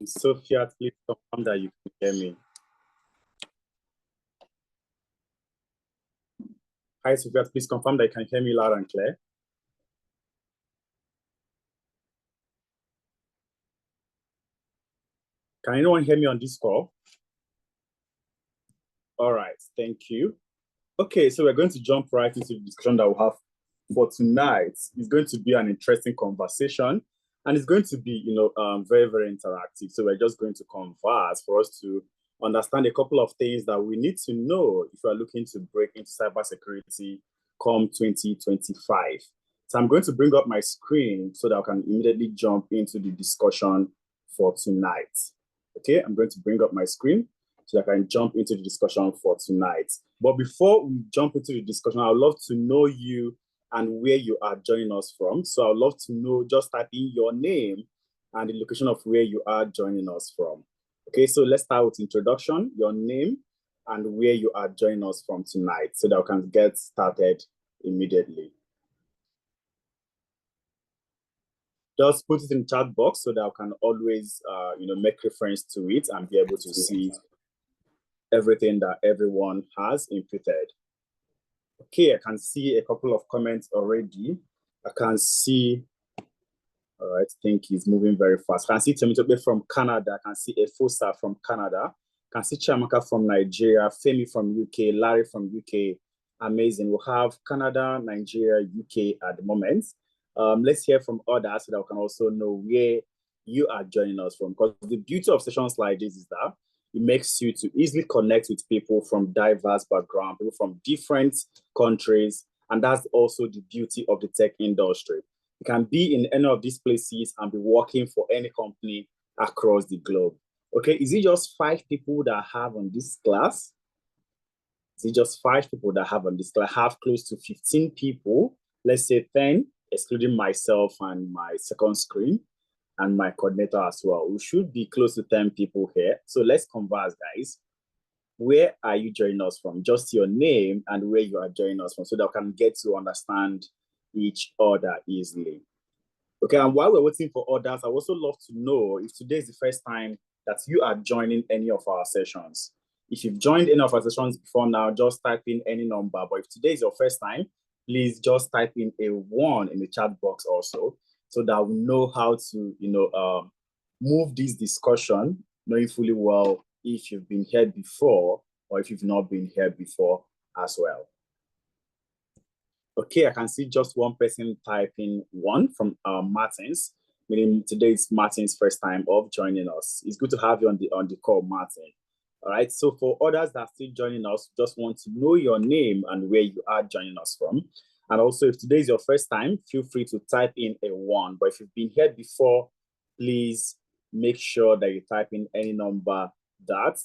Sophia, please confirm that you can hear me. Hi, Sophia, please confirm that you can hear me loud and clear. Can anyone hear me on this call? All right, thank you. Okay, so we're going to jump right into the discussion that we'll have for tonight. It's going to be an interesting conversation, and it's going to be, very, very interactive. So we're just going to converse for us to understand a couple of things that we need to know if we're looking to break into cybersecurity come 2025. So I'm going to bring up my screen so that I can immediately jump into the discussion for tonight. Okay, I'm going to bring up my screen so that I can jump into the discussion for tonight. But before we jump into the discussion, I would love to know you and where you are joining us from. So I would love to know, just type in your name and the location of where you are joining us from. Okay, so let's start with introduction, your name, and where you are joining us from tonight so that we can get started immediately. Just put it in the chat box so that I can always, make reference to it and be able to see everything that everyone has inputted. Okay, I can see a couple of comments already. I can see, all right, I think he's moving very fast. I can see Temitope from Canada. I can see Efosa from Canada. I can see Chiamaka from Nigeria, Femi from UK, Larry from UK. Amazing. We'll have Canada, Nigeria, UK at the moment. Let's hear from others so that we can also know where you are joining us from. Because the beauty of sessions like this is that it makes you to easily connect with people from diverse backgrounds, people from different countries. And that's also the beauty of the tech industry. You can be in any of these places and be working for any company across the globe. Okay, is it just 5 people that I have on this class? Is it just 5 people that I have on this class? I have close to 15 people, let's say 10, excluding myself and my second screen, and my coordinator as well. We should be close to 10 people here. So let's converse, guys. Where are you joining us from? Just your name and where you are joining us from so that we can get to understand each other easily. Okay, and while we're waiting for others, I also love to know if today is the first time that you are joining any of our sessions. If you've joined any of our sessions before now, just type in any number. But if today is your first time, please just type in a 1 in the chat box also, so that we know how to, move this discussion, knowing fully well if you've been here before or if you've not been here before as well. Okay, I can see just one person typing 1 from Martins, meaning today is Martin's first time of joining us. It's good to have you on the call, Martin. All right, so for others that are still joining us, just want to know your name and where you are joining us from. And also, if today is your first time, feel free to type in a 1. But if you've been here before, please make sure that you type in any number that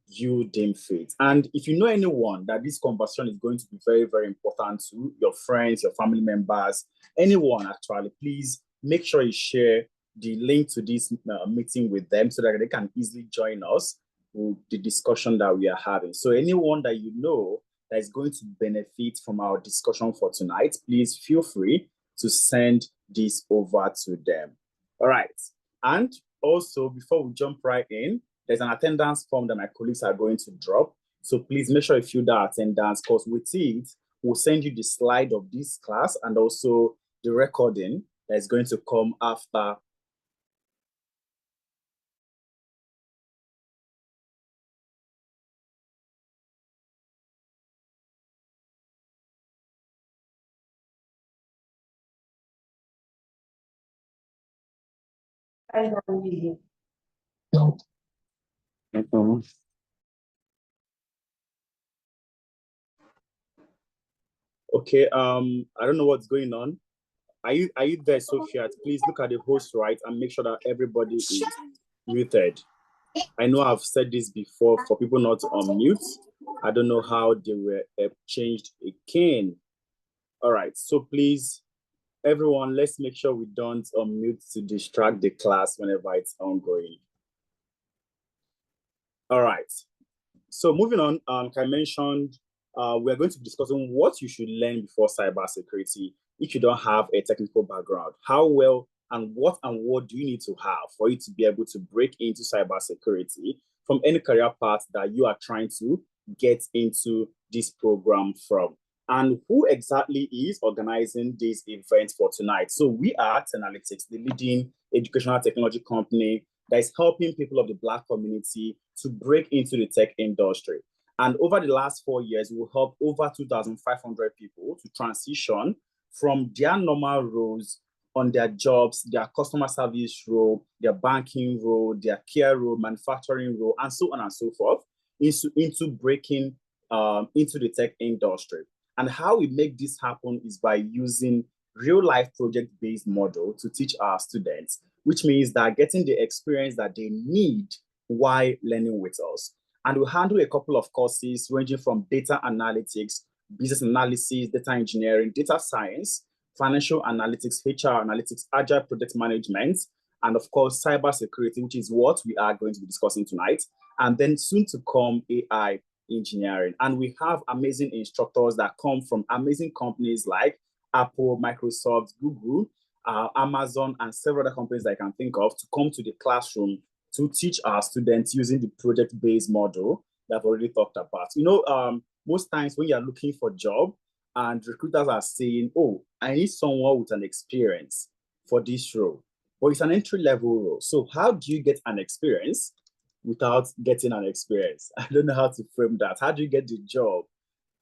you deem fit. And if you know anyone that this conversation is going to be very, very important to, your friends, your family members, anyone actually, please make sure you share the link to this meeting with them so that they can easily join us with the discussion that we are having. So anyone that you know that is going to benefit from our discussion for tonight, please feel free to send this over to them. All right. And also, before we jump right in, there's an attendance form that my colleagues are going to drop. So please make sure you fill that attendance, because with it, we'll send you the slide of this class and also the recording that is going to come after. I don't need it. No. Okay, I don't know what's going on. Are you there, Sophia? Please look at the host right and make sure that everybody is muted. I know I've said this before for people not to unmute. I don't know how they were changed again. All right, so please, everyone, let's make sure we don't unmute to distract the class whenever it's ongoing. All right, so moving on, like I mentioned, we're going to be discussing what you should learn before cybersecurity if you don't have a technical background. How well and what do you need to have for you to be able to break into cybersecurity from any career path that you are trying to get into this program from. And who exactly is organizing this event for tonight? So we are Analytics, the leading educational technology company that is helping people of the Black community to break into the tech industry. And over the last 4 years, we will help over 2,500 people to transition from their normal roles on their jobs, their customer service role, their banking role, their care role, manufacturing role, and so on and so forth, into breaking into the tech industry. And how we make this happen is by using real-life project-based model to teach our students, which means that getting the experience that they need while learning with us. And we handle a couple of courses ranging from data analytics, business analysis, data engineering, data science, financial analytics, HR analytics, agile project management, and of course, cybersecurity, which is what we are going to be discussing tonight. And then soon to come, AI engineering. And we have amazing instructors that come from amazing companies like Apple, Microsoft, Google, Amazon, and several other companies that I can think of to come to the classroom to teach our students using the project-based model that I've already talked about. Most times when you're looking for a job and recruiters are saying, oh, I need someone with an experience for this role, but it's an entry-level role. So how do you get an experience without getting an experience? I don't know how to frame that. How do you get the job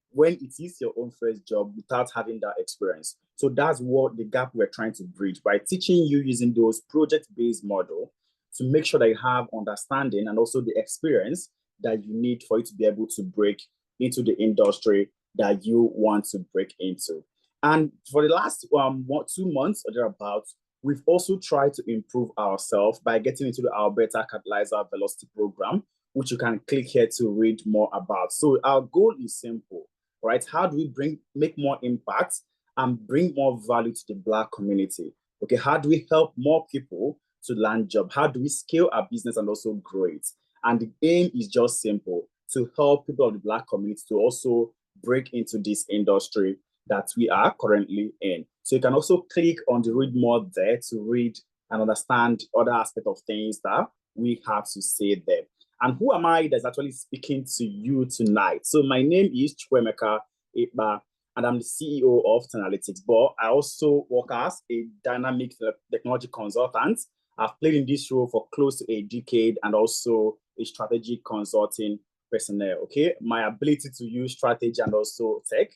when it is your own first job without having that experience? So that's what the gap we're trying to bridge by teaching you using those project-based model to make sure that you have understanding and also the experience that you need for you to be able to break into the industry that you want to break into. And for the last 2 months or thereabouts, we've also tried to improve ourselves by getting into our Beta Catalyzer Velocity program, which you can click here to read more about. So our goal is simple, right? How do we make more impact and bring more value to the Black community? Okay, how do we help more people to land job? How do we scale our business and also grow it? And the aim is just simple, to help people of the Black community to also break into this industry that we are currently in. So you can also click on the read more there to read and understand other aspects of things that we have to say there. And who am I that's actually speaking to you tonight? So my name is Chuemeka Iba, and I'm the CEO of Analytics, but I also work as a dynamic technology consultant. I've played in this role for close to a decade and also a strategic consulting personnel, okay? My ability to use strategy and also tech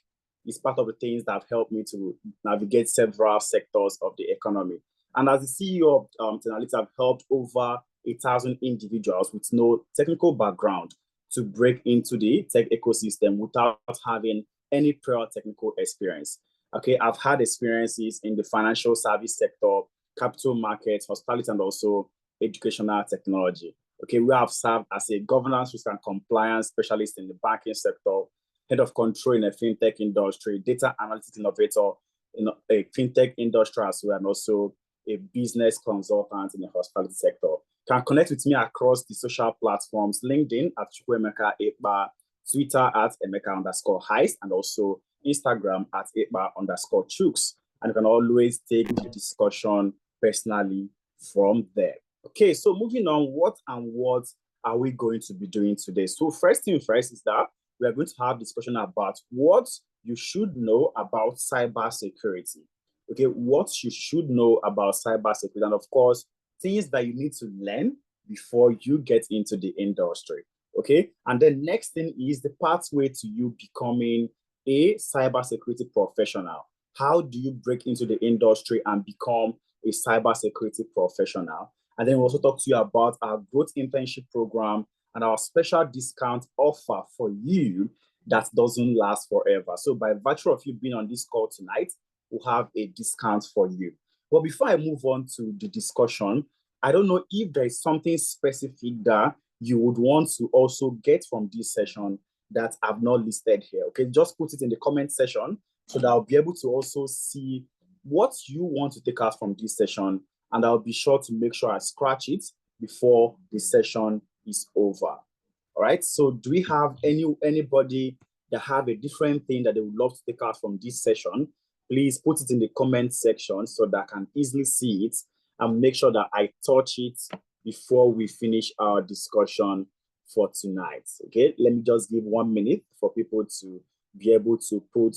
is part of the things that have helped me to navigate several sectors of the economy. And as the CEO of Analytics, I've helped over 1,000 individuals with no technical background to break into the tech ecosystem without having any prior technical experience. Okay, I've had experiences in the financial service sector, capital markets, hospitality, and also educational technology. Okay, we have served as a governance, risk, and compliance specialist in the banking sector, head of control in the fintech industry, data analytics innovator in a fintech industry as well, and also a business consultant in the hospitality sector. You can connect with me across the social platforms, LinkedIn at Chukwuemeka Ekpa, Twitter at Emeka_Heist, and also Instagram at Ekpa_Chooks. And you can always take the discussion personally from there. Okay, so moving on, what are we going to be doing today? So first thing first is that we are going to have discussion about what you should know about cybersecurity. Okay, what you should know about cybersecurity, and of course, things that you need to learn before you get into the industry. Okay, and then next thing is the pathway to you becoming a cybersecurity professional. How do you break into the industry and become a cybersecurity professional? And then we'll also talk to you about our growth internship program and our special discount offer for you that doesn't last forever. So by virtue of you being on this call tonight, we'll have a discount for you. But before I move on to the discussion, I don't know if there is something specific that you would want to also get from this session that I've not listed here. Okay, just put it in the comment section so that I'll be able to also see what you want to take out from this session, and I'll be sure to make sure I scratch it before the session is over. All right, so do we have anybody that have a different thing that they would love to take out from this session? Please put it in the comment section so that I can easily see it and make sure that I touch it before we finish our discussion for tonight. Okay, let me just give 1 minute for people to be able to put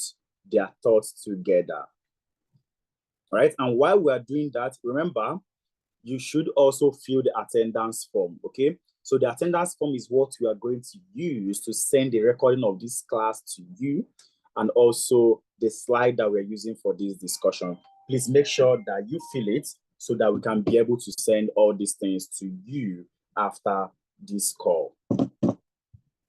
their thoughts together. All right, and while we are doing that, remember, you should also fill the attendance form, okay? So the attendance form is what we are going to use to send the recording of this class to you, and also the slide that we're using for this discussion. Please make sure that you fill it so that we can be able to send all these things to you after this call.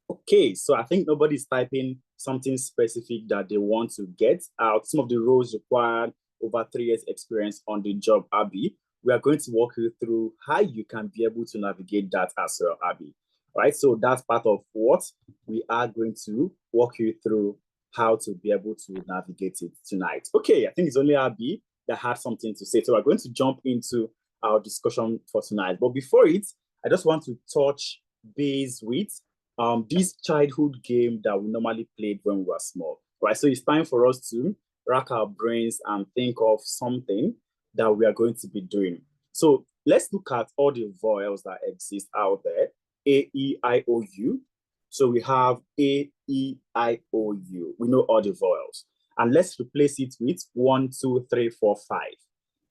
Okay, so I think nobody's typing something specific that they want to get out. Some of the roles required over 3 years experience on the job, Abby. We are going to walk you through how you can be able to navigate that as well, Abby. All right, so that's part of what we are going to walk you through, how to be able to navigate it tonight. Okay, I think it's only Abby that had something to say. So we're going to jump into our discussion for tonight. But before it, I just want to touch base with this childhood game that we normally played when we were small, right? So it's time for us to rack our brains and think of something that we are going to be doing. So let's look at all the vowels that exist out there. A, E, I, O, U. So we have A, E, I, O, U. We know all the vowels. And let's replace it with 1, 2, 3, 4, 5.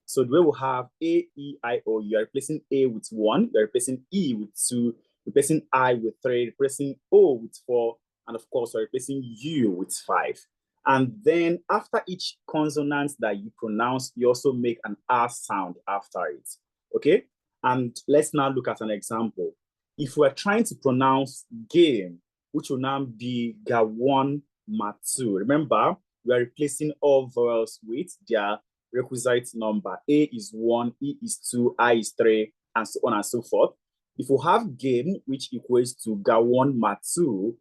So the way we have A, E, I, O, U, you're replacing A with 1, you're replacing E with 2, replacing I with 3, replacing O with 4, and of course, we're replacing U with 5. And then after each consonant that you pronounce, you also make an R sound after it, okay? And let's now look at an example. If we're trying to pronounce game, which will now be Gawon Matu. Remember, we're replacing all vowels with their requisite number. A is 1, E is 2, I is 3, and so on and so forth. If we have game, which equates to Gawon Matu,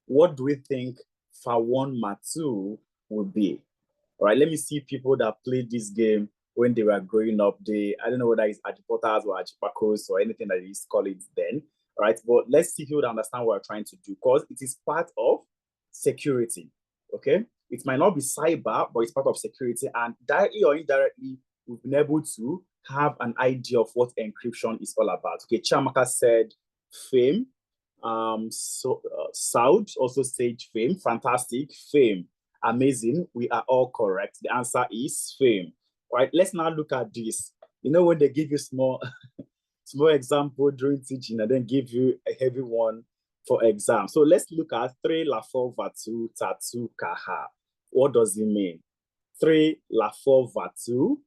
what do we think Fawon Matu would be? All right, let me see people that played this game when they were growing up. I don't know whether it's Ajipotas or Ajipakos or anything that they used to call it then. All right, but let's see if you would understand what we're trying to do, because it is part of security, okay? It might not be cyber, but it's part of security, and directly or indirectly, we've been able to have an idea of what encryption is all about. Okay, Chamaka said fame. Saud also said fame. Fantastic. Fame. Amazing. We are all correct. The answer is fame. All right, let's now look at this. You know, when they give you small example during teaching and then give you a heavy one for exam. So let's look at 3 la 4 vatu tatu kaha. What does it mean? 3 la 4 vatu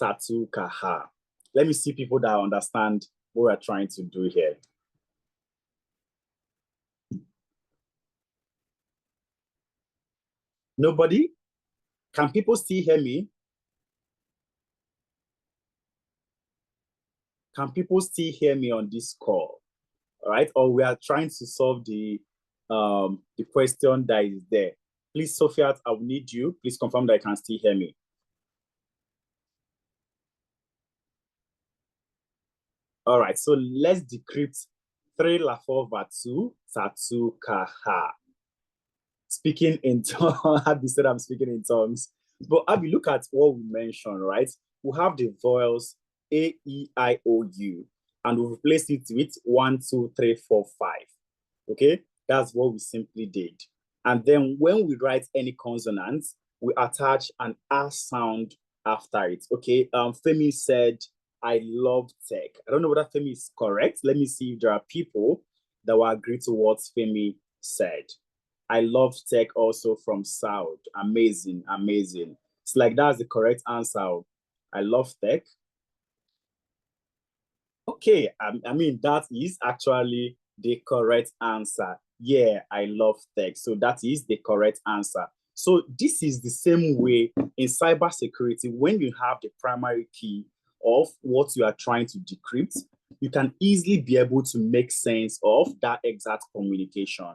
tatu kaha. Let me see people that understand what we're trying to do here. Nobody? Can people still hear me? Can people still hear me on this call? All right, or we are trying to solve the question that is there. Please, Sophia, I will need you. Please confirm that you can still hear me. All right, so let's decrypt 3 la 4 vatu tatu kaha. Speaking in tongues. Abby said I'm speaking in tongues. But Abby, look at what we mentioned, right? We have the vowels A, E, I, O, U, and we replaced it with 1, 2, 3, 4, 5. Okay, that's what we simply did. And then when we write any consonants, we attach an R sound after it. Okay, Femi said, I love tech. I don't know whether Femi is correct. Let me see if there are people that will agree to what Femi said. I love tech also from South. Amazing, amazing. It's like that's the correct answer. I love tech. Okay, I mean, that is actually the correct answer. Yeah, I love tech. So that is the correct answer. So this is the same way in cybersecurity. When you have the primary key of what you are trying to decrypt, you can easily be able to make sense of that exact communication.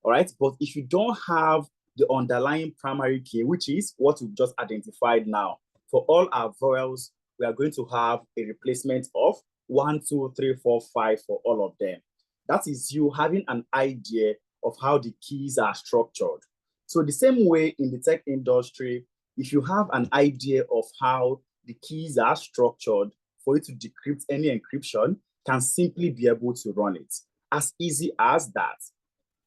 All right, but if you don't have the underlying primary key, which is what we've just identified now, for all our vowels, we are going to have a replacement of 1, 2, 3, 4, 5 for all of them. That is you having an idea of how the keys are structured. So the same way in the tech industry, if you have an idea of how the keys are structured for you to decrypt any encryption can simply be able to run it. As easy as that.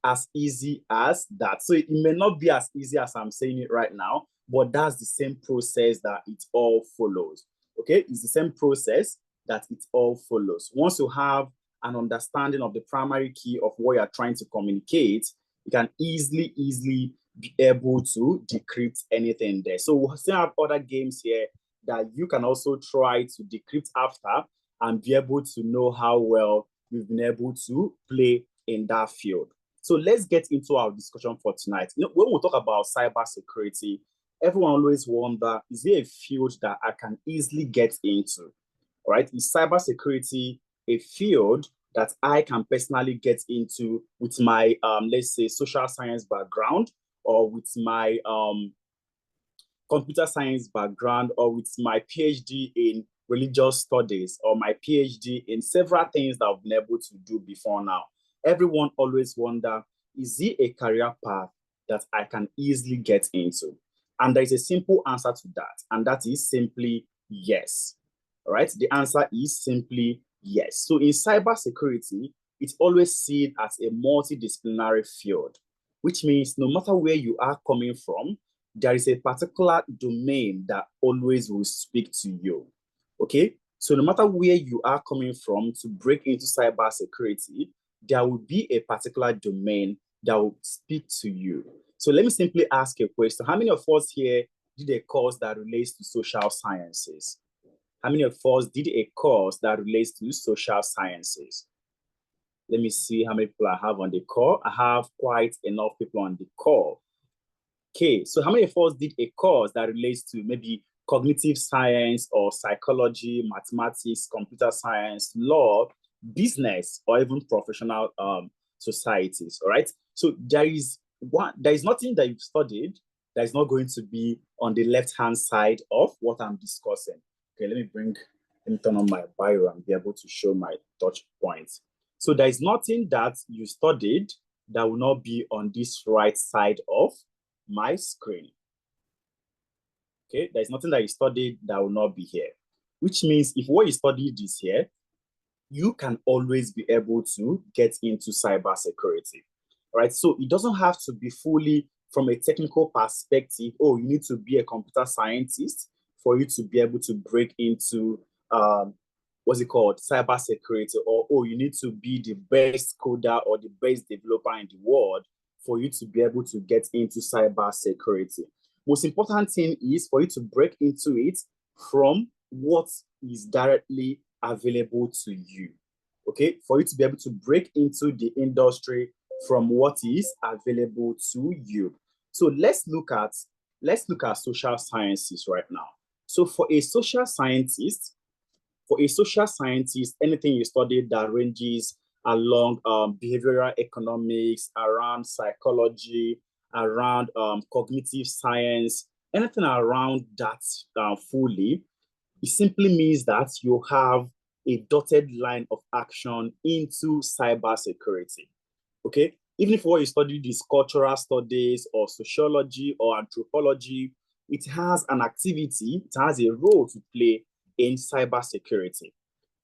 As easy as that. So it may not be as easy as I'm saying it right now, but that's the same process that it all follows. Okay, it's the same process that it all follows. Once you have an understanding of the primary key of what you're trying to communicate, you can easily be able to decrypt anything there. So we'll still have other games here that you can also try to decrypt after and be able to know how well you've been able to play in that field. So let's get into our discussion for tonight. You know, when we talk about cybersecurity, everyone always wonder, is there a field that I can easily get into? All right, is cybersecurity a field that I can personally get into with my, let's say, social science background, or with my computer science background, or with my PhD in religious studies, or my PhD in several things that I've been able to do before now? Everyone always wonder, is it a career path that I can easily get into? And there is a simple answer to that, and that is simply yes. All right, the answer is simply yes. So in cybersecurity, it's always seen as a multidisciplinary field, which means no matter where you are coming from, there is a particular domain that always will speak to you. Okay, so no matter where you are coming from to break into cybersecurity, there will be a particular domain that will speak to you. So let me simply ask a question. How many of us here did a course that relates to social sciences? How many of us did a course that relates to social sciences? Let me see how many people I have on the call. I have quite enough people on the call. Okay, so how many of us did a course that relates to maybe cognitive science or psychology, mathematics, computer science, law, business, or even professional societies? All right. So there is nothing that you've studied that is not going to be on the left-hand side of what I'm discussing. Okay, let me turn on my bio and be able to show my touch points. So there is nothing that you studied that will not be on this right side of my screen. Okay, there's nothing that you studied that will not be here, which means if what you studied is here, you can always be able to get into cybersecurity. All right, so it doesn't have to be fully from a technical perspective. Oh, you need to be a computer scientist for you to be able to break into what's it called, cybersecurity, or oh, you need to be the best coder or the best developer in the world for you to be able to get into cybersecurity. Most important thing is for you to break into it from what is directly available to you. Okay, for you to be able to break into the industry from what is available to you. So let's look at social sciences right now. So for a social scientist, anything you study that ranges along behavioral economics, around psychology, around cognitive science, anything around that fully, it simply means that you have a dotted line of action into cybersecurity. Okay, even if what you study is cultural studies or sociology or anthropology, it has an activity, it has a role to play in cybersecurity.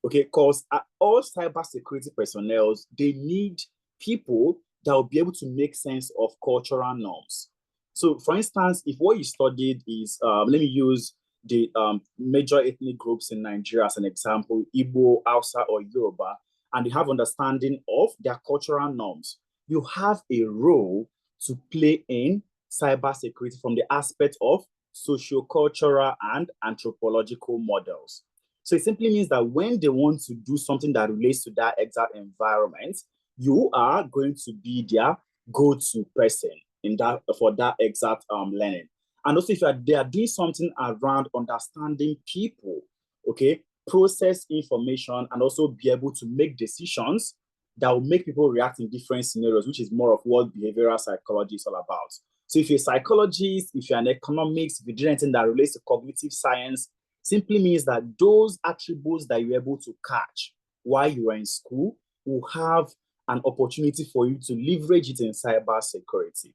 Okay, because all cybersecurity personnel, they need people that will be able to make sense of cultural norms. So, for instance, if what you studied is, let me use the major ethnic groups in Nigeria as an example, Igbo, Hausa, or Yoruba, and they have understanding of their cultural norms, you have a role to play in cybersecurity from the aspect of sociocultural and anthropological models. So it simply means that when they want to do something that relates to that exact environment, you are going to be their go-to person in that for that exact learning. And also, if they are doing something around understanding people, okay, process information, and also be able to make decisions that will make people react in different scenarios, which is more of what behavioral psychology is all about. So if you're a psychologist, if you're an economics, if you're doing anything that relates to cognitive science, simply means that those attributes that you're able to catch while you are in school will have an opportunity for you to leverage it in cybersecurity.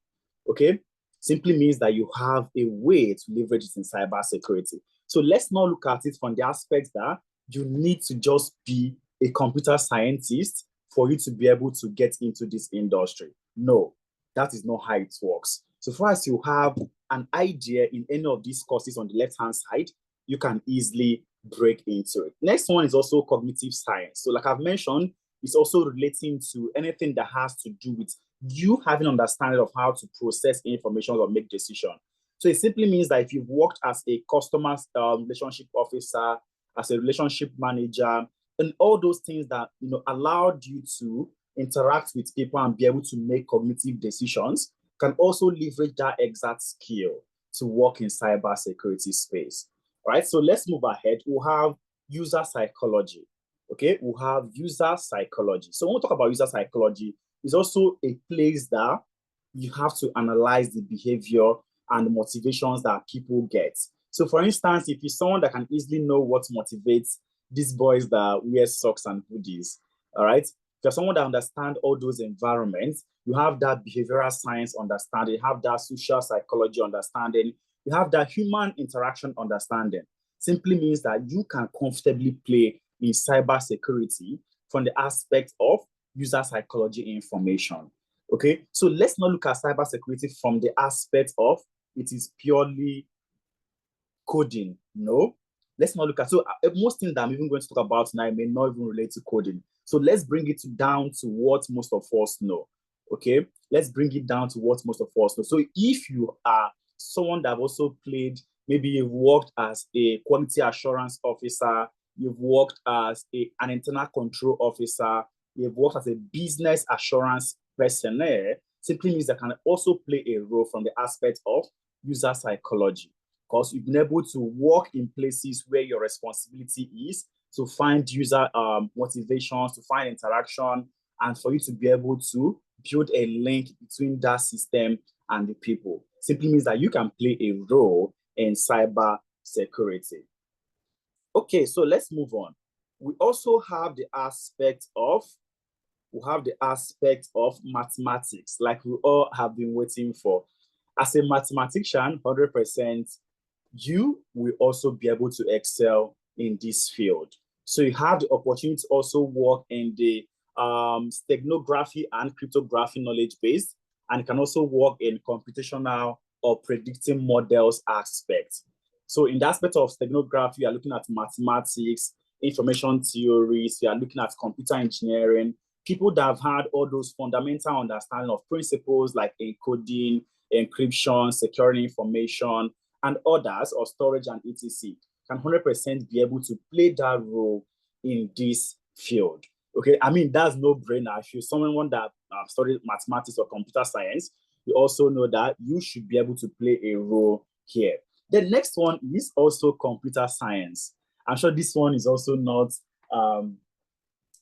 Okay? Simply means that you have a way to leverage it in cybersecurity. So let's not look at it from the aspect that you need to just be a computer scientist for you to be able to get into this industry. No, that is not how it works. So far as you have an idea in any of these courses on the left-hand side, you can easily break into it. Next one is also cognitive science. So like I've mentioned, it's also relating to anything that has to do with you having understanding of how to process information or make decisions. So it simply means that if you've worked as a customer relationship officer, as a relationship manager, and all those things that allowed you to interact with people and be able to make cognitive decisions, can also leverage that exact skill to work in cybersecurity space. All right, so let's move ahead. We'll have user psychology. Okay, we'll have user psychology. So when we talk about user psychology, it's also a place that you have to analyze the behavior and the motivations that people get. So for instance, if you're someone that can easily know what motivates these boys that wear socks and hoodies, all right? If you're someone that understands all those environments, you have that behavioral science understanding, you have that social psychology understanding, you have that human interaction understanding. Simply means that you can comfortably play in cybersecurity from the aspect of user psychology information. Okay, so let's not look at cybersecurity from the aspect of it is purely coding. No, let's not look at, so most things that I'm even going to talk about now may not even relate to coding. So let's bring it down to what most of us know. Okay, let's bring it down to what most of us know. So if you are someone that also played, maybe you've worked as a quality assurance officer, you've worked as an internal control officer, you've worked as a business assurance personnel, simply means that can also play a role from the aspect of user psychology, because you've been able to work in places where your responsibility is to find user motivations, to find interaction, and for you to be able to build a link between that system and the people. Simply means that you can play a role in cyber security. Okay, so let's move on. We also have the aspect of mathematics, like we all have been waiting for. As a mathematician, 100%, you will also be able to excel in this field. So you have the opportunity to also work in the steganography and cryptography knowledge base, and can also work in computational or predicting models aspect. So in the aspect of steganography, you are looking at mathematics, information theories, you are looking at computer engineering, people that have had all those fundamental understanding of principles like encoding, encryption, securing information, and others, or storage and etc., can 100% be able to play that role in this field. Okay, I mean, that's no brainer. If you're someone that studied mathematics or computer science, you also know that you should be able to play a role here. The next one is also computer science. I'm sure this one is also not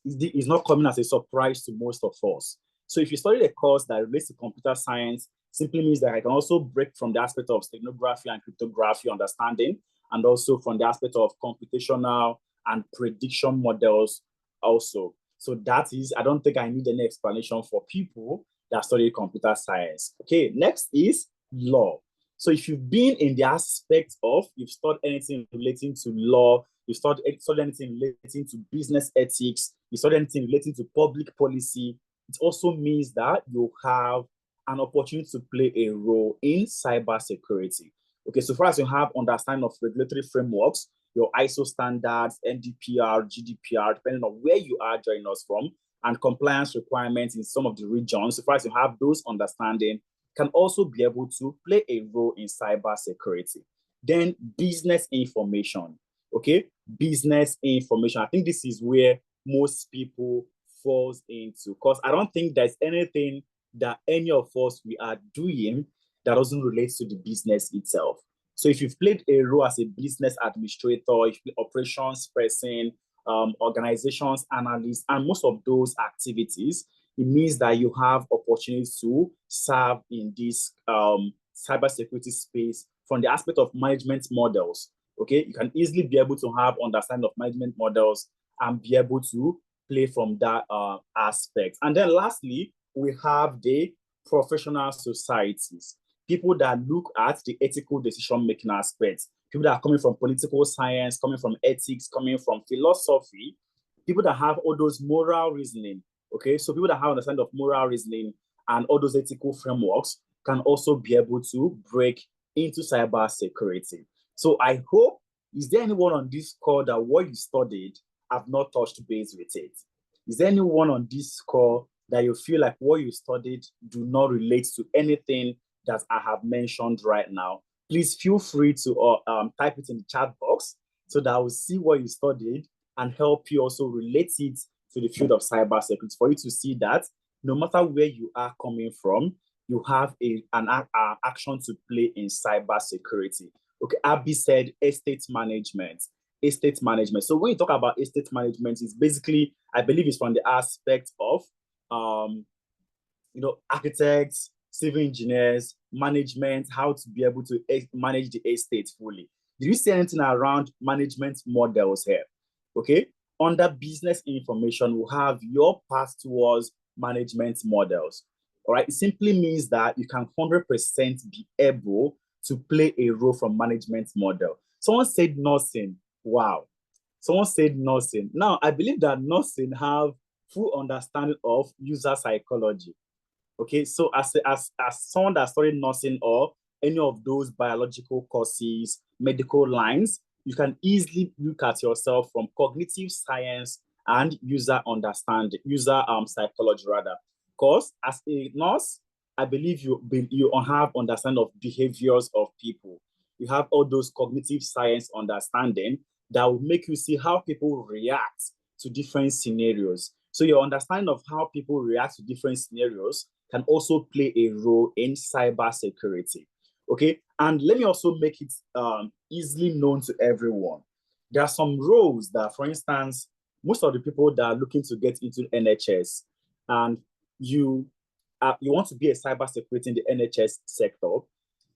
is not coming as a surprise to most of us. So if you study a course that relates to computer science, simply means that I can also break from the aspect of steganography and cryptography understanding, and also from the aspect of computational and prediction models also. So that is, I don't think I need any explanation for people that study computer science. Okay, next is law. So if you've been in the aspect of, you've studied anything relating to law, you studied anything relating to business ethics, you studied anything relating to public policy, it also means that you have an opportunity to play a role in cybersecurity. Okay, so far as you have understanding of regulatory frameworks, your ISO standards, NDPR, GDPR, depending on where you are joining us from, and compliance requirements in some of the regions, so far as you have those understanding, can also be able to play a role in cybersecurity. Then business information, okay? Business information. I think this is where most people falls into, because I don't think there's anything that any of us we are doing that doesn't relate to the business itself. So if you've played a role as a business administrator, if you're operations person, organizations analyst, and most of those activities, it means that you have opportunities to serve in this cybersecurity space from the aspect of management models. Okay, you can easily be able to have understanding of management models and be able to play from that aspect. And then lastly, we have the professional societies, people that look at the ethical decision-making aspects, people that are coming from political science, coming from ethics, coming from philosophy, people that have all those moral reasoning. Okay, so people that have understanding of moral reasoning and all those ethical frameworks can also be able to break into cybersecurity. So I hope, is there anyone on this call that what you studied have not touched base with it? Is there anyone on this call that you feel like what you studied do not relate to anything that I have mentioned right now? Please feel free to type it in the chat box so that I will see what you studied and help you also relate it to the field of cybersecurity for you to see that no matter where you are coming from, you have an action to play in cybersecurity. Okay, Abby said estate management. Estate management. So when you talk about estate management, it's basically, I believe it's from the aspect of, architects, civil engineers, management, how to be able to manage the estate fully. Did you see anything around management models here? Okay. Under business information, we have your path towards management models. All right. It simply means that you can 100% be able to play a role from management model. Someone said nursing. Wow. Someone said nursing. Now, I believe that nursing have full understanding of user psychology. Okay, so as someone that studied nursing or any of those biological courses, medical lines, you can easily look at yourself from cognitive science and user understanding, user psychology rather. Because as a nurse, I believe you have understanding of behaviors of people. You have all those cognitive science understanding that will make you see how people react to different scenarios. So your understanding of how people react to different scenarios can also play a role in cybersecurity. Okay, and let me also make it easily known to everyone. There are some roles that, for instance, most of the people that are looking to get into NHS and you want to be a cybersecurity in the NHS sector,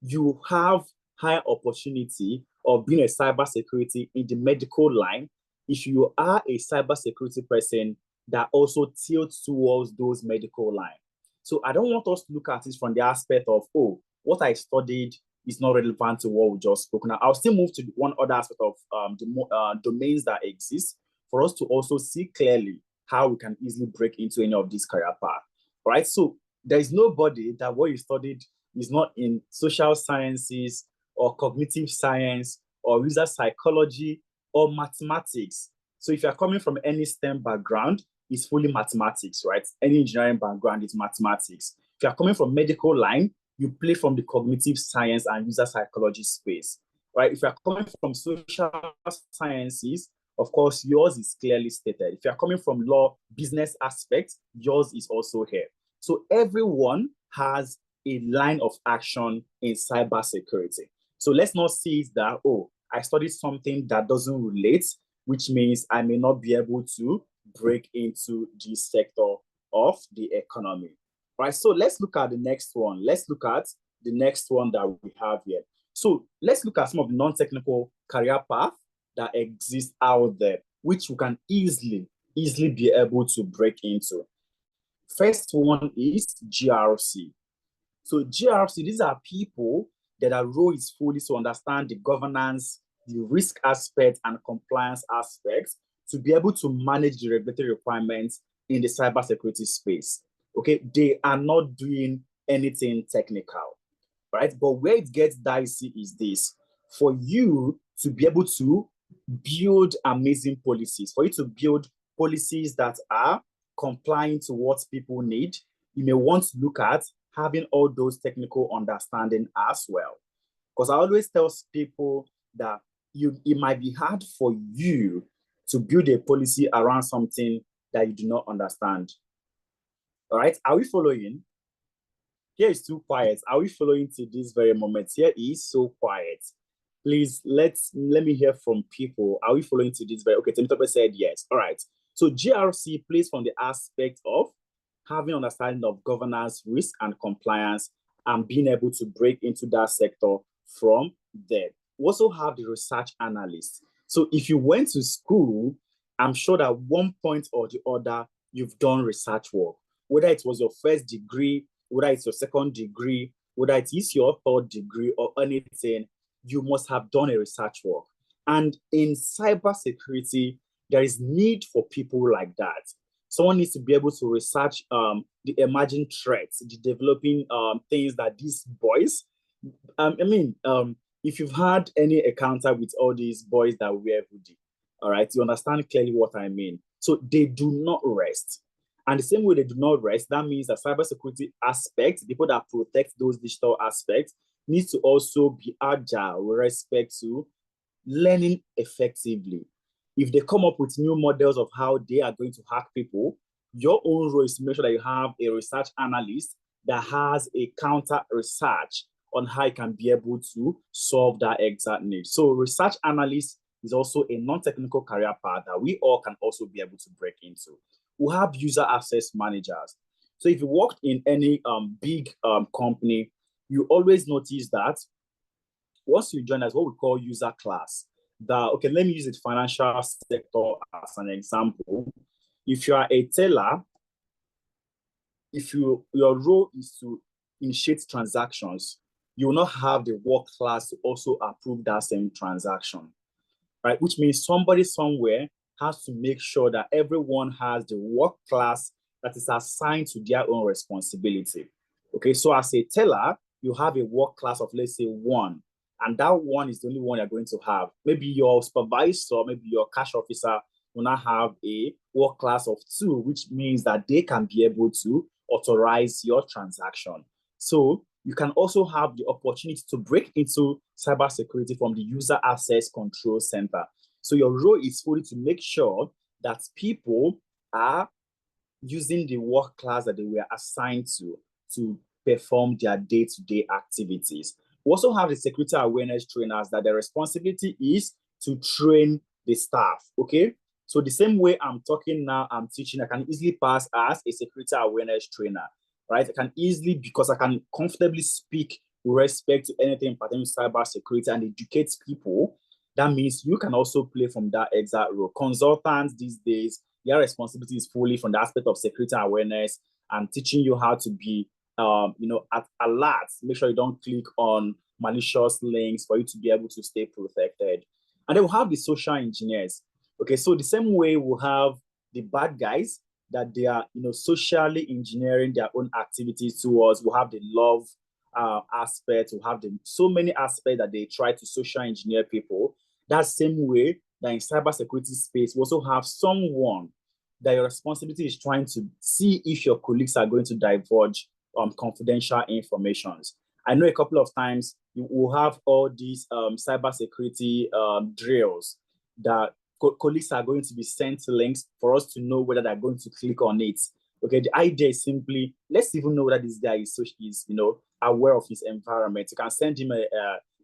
you have high opportunity of being a cybersecurity in the medical line if you are a cybersecurity person that also tilts towards those medical lines. So I don't want us to look at it from the aspect of, oh, what I studied is not relevant to what we just spoke. Now, I'll still move to one other aspect of the domains that exist for us to also see clearly how we can easily break into any of these career paths. All right, so there is nobody that what you studied is not in social sciences or cognitive science or user psychology or mathematics. So if you're coming from any STEM background, it's fully mathematics, right? Any engineering background is mathematics. If you're coming from medical line, you play from the cognitive science and user psychology space, right? If you're coming from social sciences, of course, yours is clearly stated. If you're coming from law, business aspect, yours is also here. So everyone has a line of action in cybersecurity. So let's not see it that, oh, I studied something that doesn't relate, which means I may not be able to break into the sector of the economy. Right, so let's look at the next one. Let's look at the next one that we have here. So let's look at some of the non-technical career paths that exist out there, which you can easily be able to break into. First one is GRC. So GRC, these are people that their role is fully to understand the governance, the risk aspect, and compliance aspects to be able to manage the regulatory requirements in the cybersecurity space. Okay, they are not doing anything technical, right? But where it gets dicey is this: for you to be able to build amazing policies, for you to build policies that are complying to what people need, you may want to look at having all those technical understanding as well. Because I always tell people that it might be hard for you to build a policy around something that you do not understand. All right, are we following? Here is too quiet. Are we following to this very moment? Here is so quiet. Please let me hear from people. Are we following to this very? Okay, Temitope said yes. All right. So GRC plays from the aspect of having understanding of governance, risk, and compliance, and being able to break into that sector from there. We also have the research analyst. So if you went to school, I'm sure that one point or the other, you've done research work. Whether it was your first degree, whether it's your second degree, whether it is your third degree or anything, you must have done a research work. And in cybersecurity, there is need for people like that. Someone needs to be able to research the emerging threats, the developing things that these boys, if you've had any encounter with all these boys that wear hoodie, all right, you understand clearly what I mean. So they do not rest. And the same way they do not rest, that means that cybersecurity aspects, people that protect those digital aspects, needs to also be agile with respect to learning effectively. If they come up with new models of how they are going to hack people, your own role is to make sure that you have a research analyst that has a counter research on how it can be able to solve that exact need. So research analyst is also a non-technical career path that we all can also be able to break into. We have user access managers. So if you worked in any big company, you always notice that once you join as what we call user class, okay, let me use the financial sector as an example. If you are a teller, if your role is to initiate transactions, you will not have the work class to also approve that same transaction, right? Which means somebody somewhere has to make sure that everyone has the work class that is assigned to their own responsibility. Okay, so as a teller, you have a work class of, let's say, 1, and that 1 is the only one you're going to have. Maybe your supervisor, maybe your cash officer will now have a work class of 2, which means that they can be able to authorize your transaction. So you can also have the opportunity to break into cybersecurity from the user access control center. So your role is fully to make sure that people are using the work class that they were assigned to perform their day-to-day activities. We also have the security awareness trainers that their responsibility is to train the staff, okay? So the same way I'm talking now, I'm teaching, I can easily pass as a security awareness trainer, right? I can easily, because I can comfortably speak with respect to anything pertaining to cybersecurity and educate people. That means you can also play from that exact role. Consultants these days, their responsibility is fully from the aspect of security awareness and teaching you how to be, at alert. Make sure you don't click on malicious links for you to be able to stay protected. And then we'll have the social engineers. Okay, so the same way we'll have the bad guys that they are, socially engineering their own activities towards. We'll have the love aspect. We'll have so many aspects that they try to social engineer people. That same way that in cybersecurity space, we also have someone that your responsibility is trying to see if your colleagues are going to divulge confidential informations. I know a couple of times you will have all these cybersecurity drills that colleagues are going to be sent links for us to know whether they're going to click on it. Okay, the idea is simply, let's even know whether this guy is aware of his environment. You can send him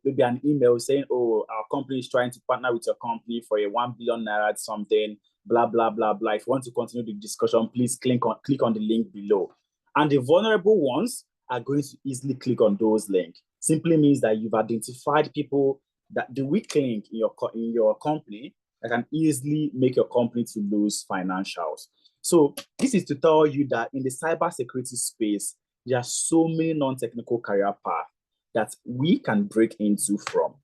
maybe an email saying, oh, our company is trying to partner with your company for a 1 billion naira something, blah, blah, blah, blah. If you want to continue the discussion, please click on the link below. And the vulnerable ones are going to easily click on those links. Simply means that you've identified people that the weak link in your company that can easily make your company to lose financials. So this is to tell you that in the cybersecurity space, there are so many non-technical career paths that we can break into from.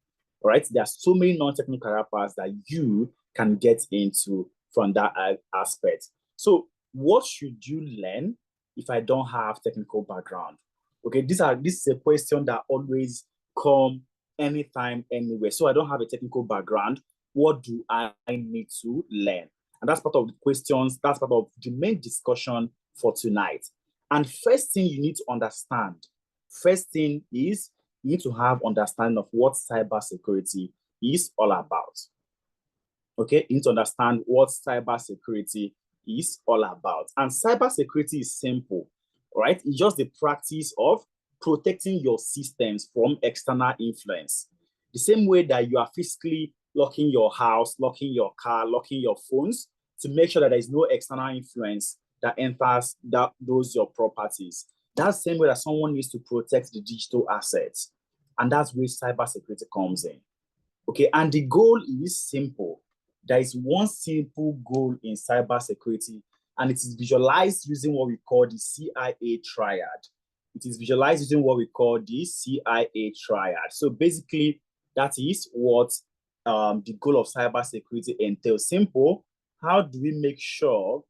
All right, there are so many non-technical career paths that you can get into from that aspect. So what should you learn if I don't have technical background? Okay, this is a question that always come anytime, anywhere. So I don't have a technical background. What do I need to learn? And that's part of the questions, that's part of the main discussion for tonight. And first thing you need to understand, first thing is you need to have understanding of what cybersecurity is all about. Okay, you need to understand what cybersecurity is all about. And cybersecurity is simple, right? It's just the practice of protecting your systems from external influence. The same way that you are physically locking your house, locking your car, locking your phones to make sure that there is no external influence that enters those your properties. That's the same way that someone needs to protect the digital assets. And that's where cybersecurity comes in. Okay, and the goal is simple. There is one simple goal in cybersecurity, and it is visualized using what we call the CIA triad. It is visualized using what we call the CIA triad. So basically, That is what the goal of cybersecurity entails. Simple, how do we make sure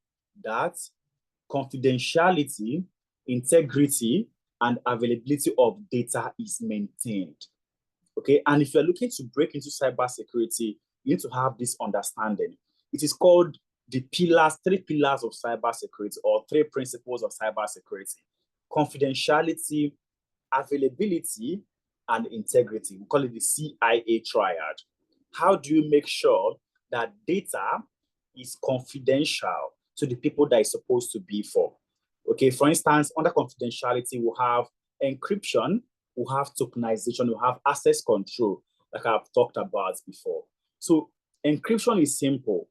that confidentiality, integrity, and availability of data is maintained? Okay, and if you're looking to break into cybersecurity, you need to have this understanding. It is called the pillars, 3 pillars of cybersecurity, or 3 principles of cybersecurity: confidentiality, availability, and integrity. We call it the CIA triad. How do you make sure that data is confidential to the people that it's supposed to be for? Okay, for instance, under confidentiality, we have encryption, we have tokenization, we have access control, like I've talked about before. So encryption is simple.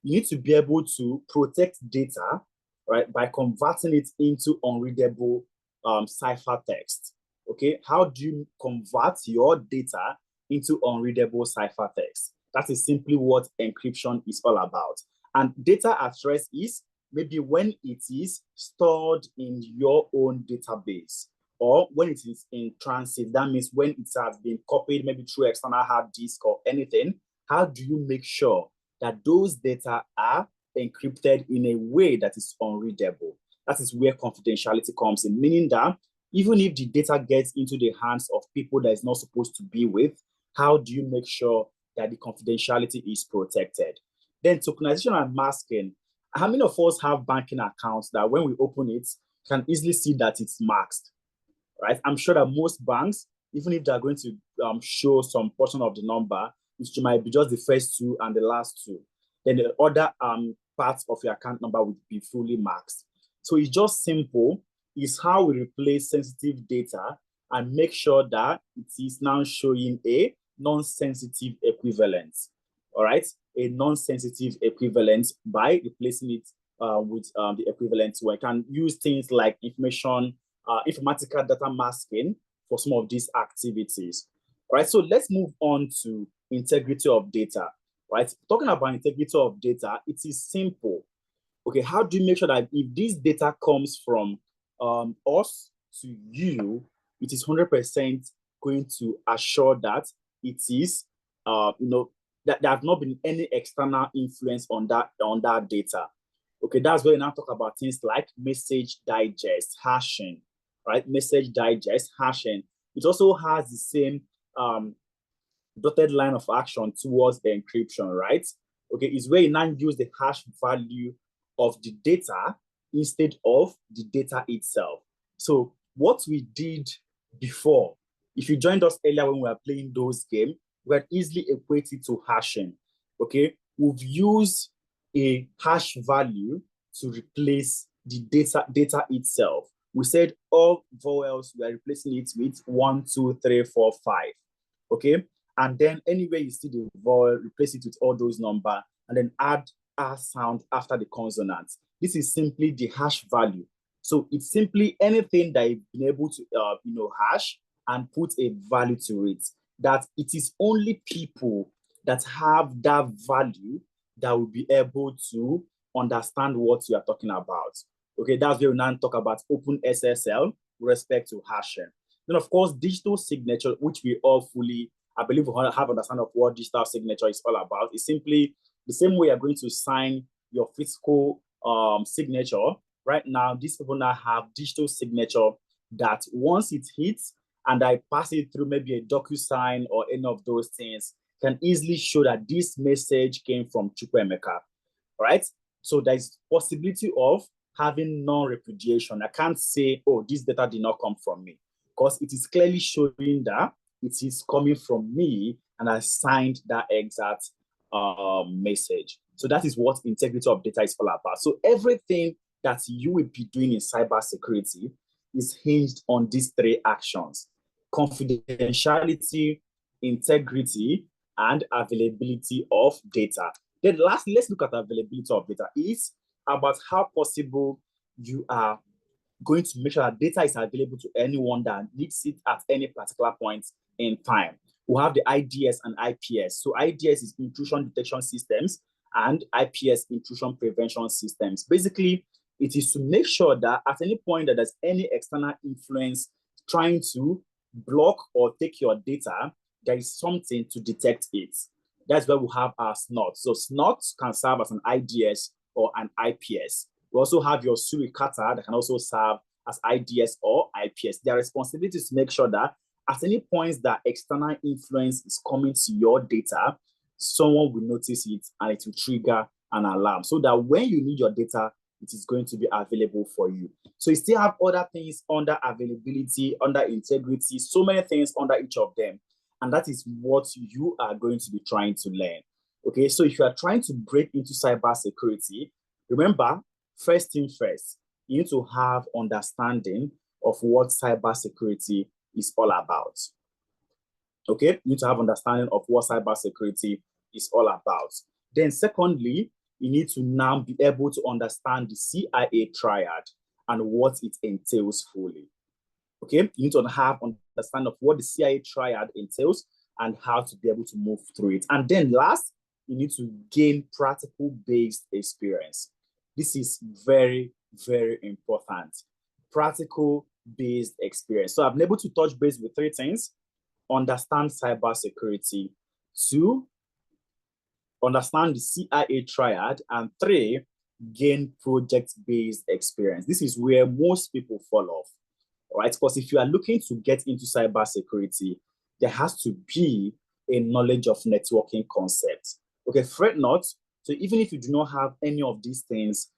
You need to be able to protect data, right, by converting it into unreadable ciphertext. Okay, how do you convert your data into unreadable ciphertext? That is simply what encryption is all about. And data at rest is maybe when it is stored in your own database, or when it is in transit. That means when it has been copied, maybe through external hard disk or anything. How do you make sure that those data are encrypted in a way that is unreadable? That is where confidentiality comes in, meaning that even if the data gets into the hands of people that is not supposed to be with, how do you make sure that the confidentiality is protected? Then tokenization and masking. How many of us have banking accounts that when we open it, can easily see that it's masked, right? I'm sure that most banks, even if they're going to show some portion of the number, which might be just the first two and the last two, then the other parts of your account number would be fully masked. So it's just simple. It's how we replace sensitive data and make sure that it is now showing a non-sensitive equivalent. All right, a non-sensitive equivalent by replacing it with the equivalent. Where I can use things like informatical data masking for some of these activities. All right, so let's move on to integrity of data. Right, talking about integrity of data, it is simple. Okay, how do you make sure that if this data comes from us to you, it is 100% going to assure that it is, that there have not been any external influence on that data. Okay, that's where we now talk about things like message digest, hashing, right? Message digest, hashing. It also has the same dotted line of action towards the encryption, right? Okay, is where you now use the hash value of the data instead of the data itself. So what we did before, if you joined us earlier when we were playing those games, we can easily equate it to hashing. Okay, we've used a hash value to replace the data itself. We said all vowels, we are replacing it with 1, 2, 3, 4, 5. Okay, and then anywhere you see the vowel, replace it with all those numbers, and then add a sound after the consonant. This is simply the hash value. So it's simply anything that you've been able to hash and put a value to it. That it is only people that have that value that will be able to understand what you are talking about. Okay, that's where we now talk about open SSL with respect to hashing. Then, of course, digital signature, which we all fully, I believe, we have understanding of what digital signature is all about. It's simply the same way you're going to sign your physical signature. Right now, these people now have digital signature that once it hits and I pass it through maybe a DocuSign or any of those things, can easily show that this message came from Chukwemeka, right? So there's possibility of having non-repudiation. I can't say, oh, this data did not come from me, because it is clearly showing that it is coming from me and I signed that exact message. So that is what integrity of data is all about. So everything that you will be doing in cybersecurity is hinged on these 3 actions: confidentiality, integrity, and availability of data. Then lastly, let's look at availability of data. It's about how possible you are going to make sure that data is available to anyone that needs it at any particular point in time. We have the IDS and IPS. So IDS is intrusion detection systems and IPS intrusion prevention systems. Basically, it is to make sure that at any point that there's any external influence trying to block or take your data, there is something to detect it. That's where we have our snot. So snot can serve as an IDS or an IPS. We also have your suricata that can also serve as IDS or IPS. Their responsibility is to make sure that at any points that external influence is coming to your data, someone will notice it and it will trigger an alarm so that when you need your data, it is going to be available for you. So you still have other things under availability, under integrity, so many things under each of them. And that is what you are going to be trying to learn. Okay, so if you are trying to break into cybersecurity, remember, first thing first, you need to have understanding of what cybersecurity is all about. Okay, you need to have understanding of what cybersecurity is all about. Then secondly, you need to now be able to understand the CIA triad and what it entails fully. Okay, you need to have understanding of what the CIA triad entails and how to be able to move through it. And then last, you need to gain practical-based experience. This is very, very important. Practical-based experience. So I've been able to touch base with three things: understand cybersecurity, 2, understand the CIA triad, and 3, gain project-based experience. This is where most people fall off, right? Because if you are looking to get into cybersecurity, there has to be a knowledge of networking concepts. Okay, fret not. So even if you do not have any of these things,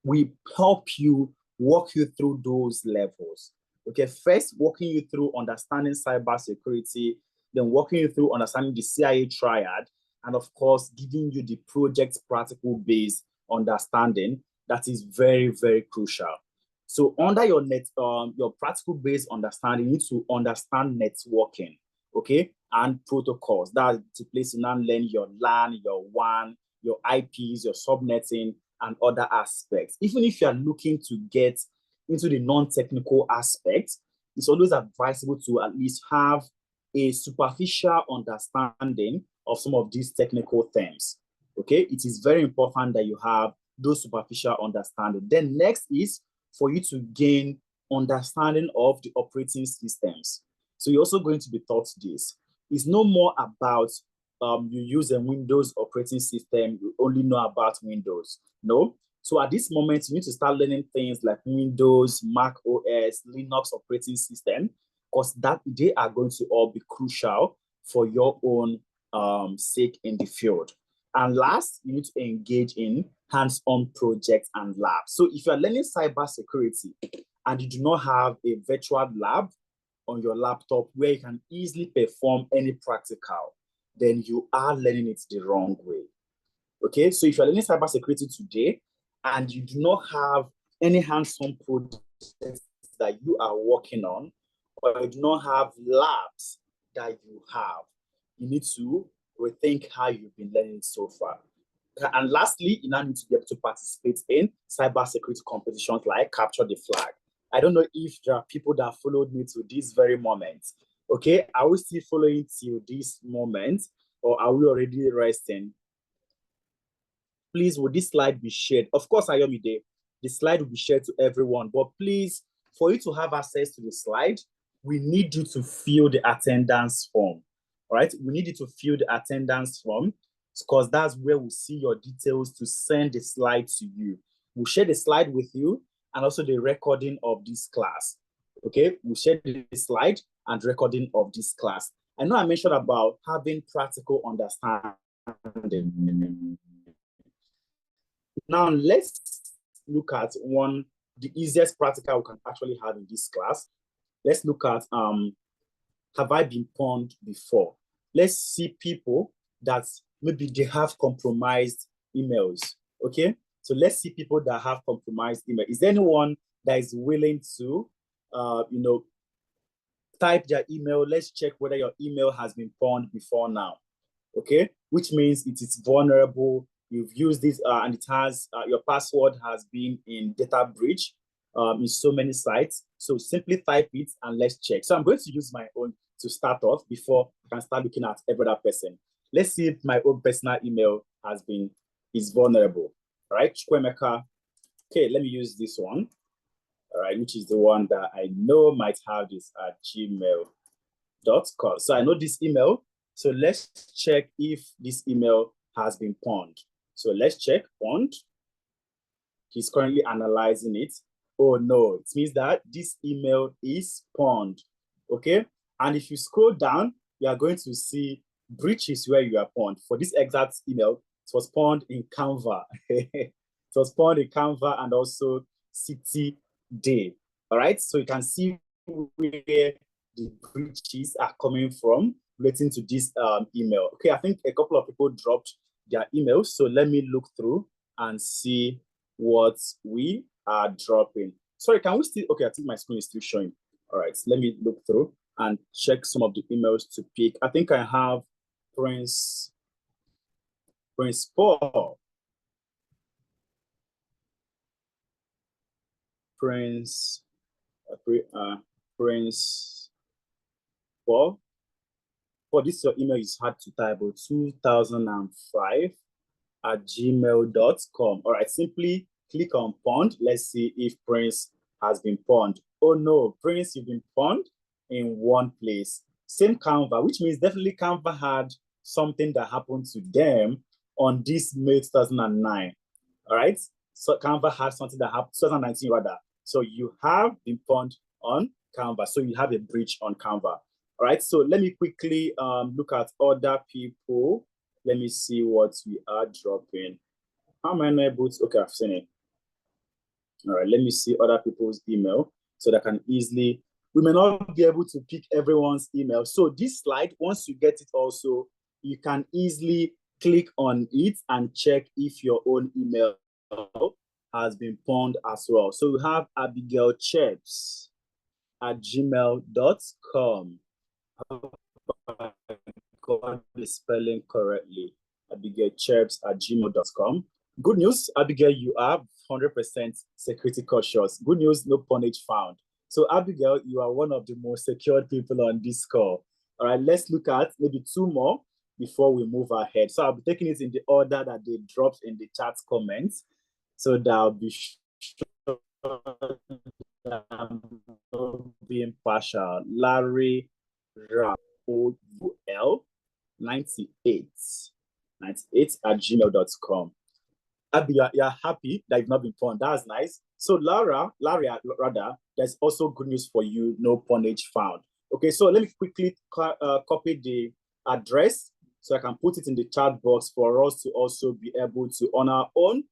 we help you, walk you through those levels. Okay, first walking you through understanding cybersecurity, then walking you through understanding the CIA triad, and of course, giving you the project practical based understanding that is very, very crucial. So under your your practical based understanding, you need to understand networking, okay, and protocols. That's the place you now learn your LAN, your WAN, your IPs, your subnetting, and other aspects. Even if you are looking to get into the non-technical aspects, it's always advisable to at least have a superficial understanding of some of these technical terms. Okay, it is very important that you have those superficial understanding. Then next is for you to gain understanding of the operating systems. So you're also going to be taught this. It's no more about you use a Windows operating system, you only know about Windows. No. So at this moment, you need to start learning things like Windows, Mac OS, Linux operating system, because that they are going to all be crucial for your own sake in the field. And last, you need to engage in hands-on projects and labs. So if you're learning cybersecurity and you do not have a virtual lab on your laptop where you can easily perform any practical, then you are learning it the wrong way. Okay, so if you're learning cybersecurity today and you do not have any hands-on projects that you are working on, or you do not have labs that you have, you need to rethink how you've been learning so far. And lastly, you now need to be able to participate in cybersecurity competitions like Capture the Flag. I don't know if there are people that followed me to this very moment. Okay, are we still following till this moment, or are we already resting? Please, will this slide be shared? Of course, Ayomide, the slide will be shared to everyone, but please, for you to have access to the slide, we need you to fill the attendance form. All right, we need you to fill the attendance form because that's where we see your details to send the slide to you. We'll share the slide with you and also the recording of this class. Okay, we'll share the slide and recording of this class. I know I mentioned about having practical understanding. Now, let's look at the easiest practical we can actually have in this class. Let's look at, have I been pawned before? Let's see people that maybe they have compromised emails, okay? So let's see people that have compromised email. Is there anyone that is willing to, type their email? Let's check whether your email has been pawned before now, okay? Which means it is vulnerable. You've used this and it has, your password has been in data breach in so many sites. So simply type it and let's check. So I'm going to use my own to start off before I can start looking at every other person. Let's see if my own personal email is vulnerable. All right, Chukwemeka. Okay, let me use this one. All right, which is the one that I know might have this at Gmail. gmail.com. So I know this email. So let's check if this email has been pawned. So let's check pawned. He's currently analyzing it. Oh no, it means that this email is pawned. Okay. And if you scroll down, you are going to see breaches where you are pawned. For this exact email, it was pawned in Canva. It was pawned in Canva and also City Day. All right. So you can see where the breaches are coming from relating to this email. Okay. I think a couple of people dropped their emails. So let me look through and see what we are dropping. Sorry, can we still, okay, I think my screen is still showing. All right, let me look through and check some of the emails to pick. I think I have Prince Paul. Prince Paul. For this, your email is hard to type, 2005 at gmail.com. All right, simply click on pawned. Let's see if Prince has been pawned. Oh no, Prince, you've been pawned in one place. Same Canva, which means definitely Canva had something that happened to them on this May 2009. All right, so Canva has something that happened 2019 rather. So you have been pawned on Canva. So you have a breach on Canva. All right, so let me quickly look at other people. Let me see what we are dropping. How am I not able to? Okay, I've seen it. All right, let me see other people's email so that I can easily, we may not be able to pick everyone's email. So this slide, once you get it also, you can easily click on it and check if your own email has been pawned as well. So we have Abigail Cheps at gmail.com. Got the spelling correctly. Abigail Cheps at gmail.com. Good news, Abigail, you are 100% security cautious. Good news, no pawnage found. So Abigail, you are one of the most secured people on this call. All right, let's look at maybe two more before we move ahead. So I'll be taking it in the order that they dropped in the chat comments. So that I'll be sure that I'm being partial. Larry Raul 98 at gmail.com. Abby, you're happy that you've not been pawned. That's nice. So Larry, rather, there's also good news for you. No pawnage found. Okay, so let me quickly copy the address so I can put it in the chat box for us to also be able to, on our own,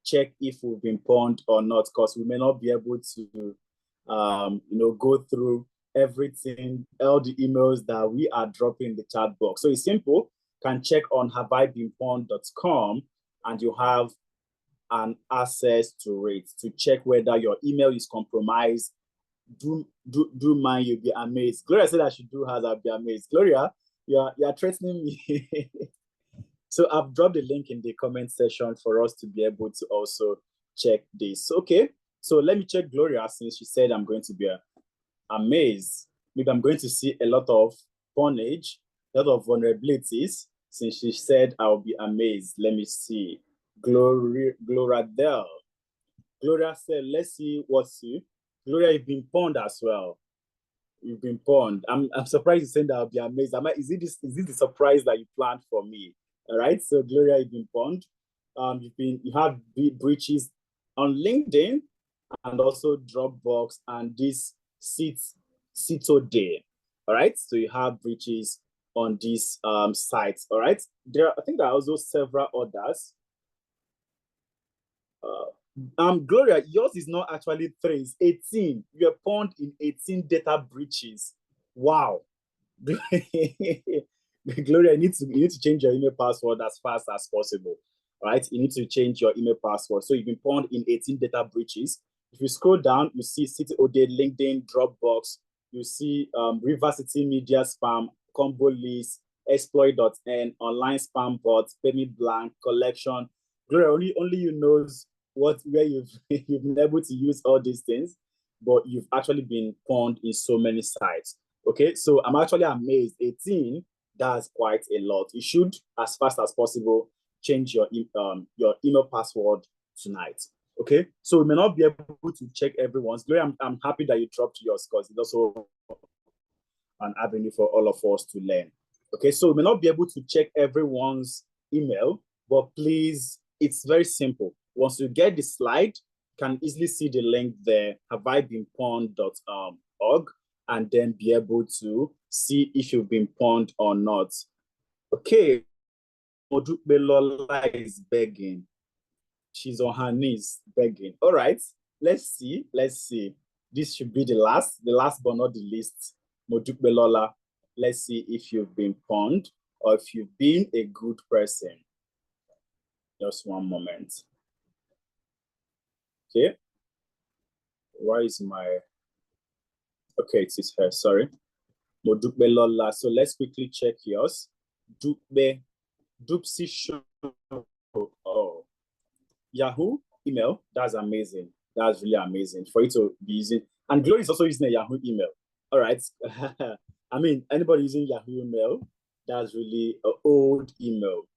check if we've been pawned or not, because we may not be able to, go through everything, all the emails that we are dropping in the chat box. So it's simple. You can check on haveibeenpawned.com and you have an access to it to check whether your email is compromised. Do mine, you'll be amazed. Gloria said I should do hers, I'll be amazed. Gloria, you're threatening me. So I've dropped the link in the comment section for us to be able to also check this. Okay, so let me check Gloria since she said I'm going to be amazed. Maybe I'm going to see a lot of pawnage, a lot of vulnerabilities since she said I'll be amazed. Let me see. Gloria said, let's see what's you. Gloria, you've been pawned as well. You've been pawned. I'm surprised you're saying that I'll be amazed. Is this the surprise that you planned for me? All right. So Gloria, you've been pawned. You have breaches on LinkedIn and also Dropbox and this Cito Day. All right. So you have breaches on these sites. All right. I think there are also several others. Gloria, yours is not actually 3, it's 18. You're pawned in 18 data breaches. Wow. Gloria, you need to change your email password as fast as possible. All right, you need to change your email password. So you've been pawned in 18 data breaches. If you scroll down, you see City OD, LinkedIn, Dropbox. You see River City Media Spam, Combo List, Exploit.n, Online Spam Bot, Payment Blank, Collection. Gloria, only you knows where you've been able to use all these things, but you've actually been pawned in so many sites. Okay, so I'm actually amazed. 18, that's quite a lot. You should, as fast as possible, change your email password tonight. Okay, so we may not be able to check everyone's. Gloria, I'm happy that you dropped yours because it's also an avenue for all of us to learn. Okay, so we may not be able to check everyone's email, but please, it's very simple. Once you get the slide, you can easily see the link there, haveibeenpawned.org, and then be able to see if you've been pawned or not. Okay, Lola is begging. She's on her knees begging. All right, let's see. This should be the last but not the least. Modukbe Lola, let's see if you've been pawned or if you've been a good person. Just one moment. Okay. Why is my... Okay, it is her, sorry. Modukbe Lola. So let's quickly check yours. Dupsy Show. Oh. Yahoo email. That's amazing. That's really amazing for you to be using. And Glory is also using a Yahoo email. All right. I mean, anybody using Yahoo email, that's really an old email.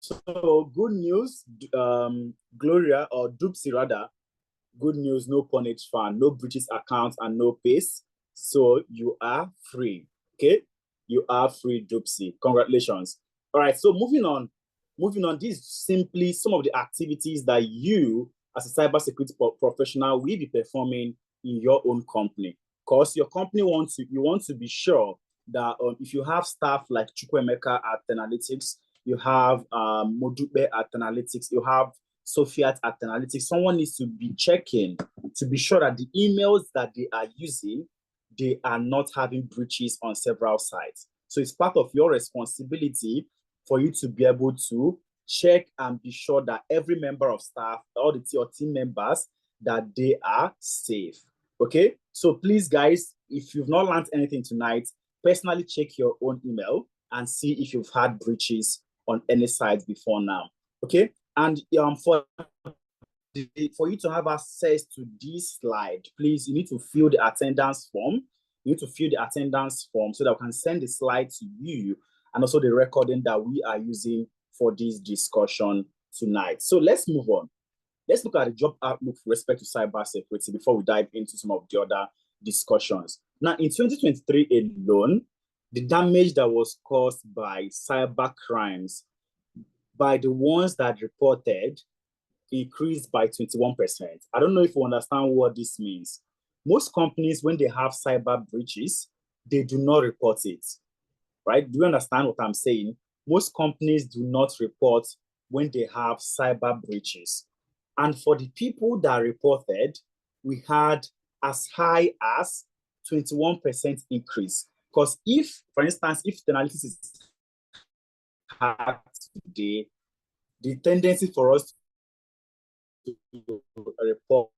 So good news, Gloria, or Dupsy rather, good news, no Ponage fan, no British account, and no pace. So you are free. Okay? You are free, Dupsy. Congratulations. All right, so moving on, this is simply some of the activities that you, as a cybersecurity professional, will be performing in your own company. Because your company you want to be sure that if you have staff like Chukwemeka at Analytics, you have Modukbe at Analytics, you have Sophia at Analytics, someone needs to be checking to be sure that the emails that they are using, they are not having breaches on several sites. So it's part of your responsibility for you to be able to check and be sure that every member of staff, all your team members, that they are safe. Okay, so please, guys, if you've not learned anything tonight, personally check your own email and see if you've had breaches on any site before now. Okay, and for you to have access to this slide, please, you need to fill the attendance form. You need to fill the attendance form so that we can send the slide to you, and also the recording that we are using for this discussion tonight. So let's move on. Let's look at the job outlook with respect to cybersecurity before we dive into some of the other discussions. Now, in 2023 alone, the damage that was caused by cyber crimes by the ones that reported increased by 21%. I don't know if you understand what this means. Most companies, when they have cyber breaches, they do not report it, right? Do you understand what I'm saying? Most companies do not report when they have cyber breaches. And for the people that reported, we had as high as 21% increase. Because if, for instance, if the analysis is hacked today, the tendency for us to report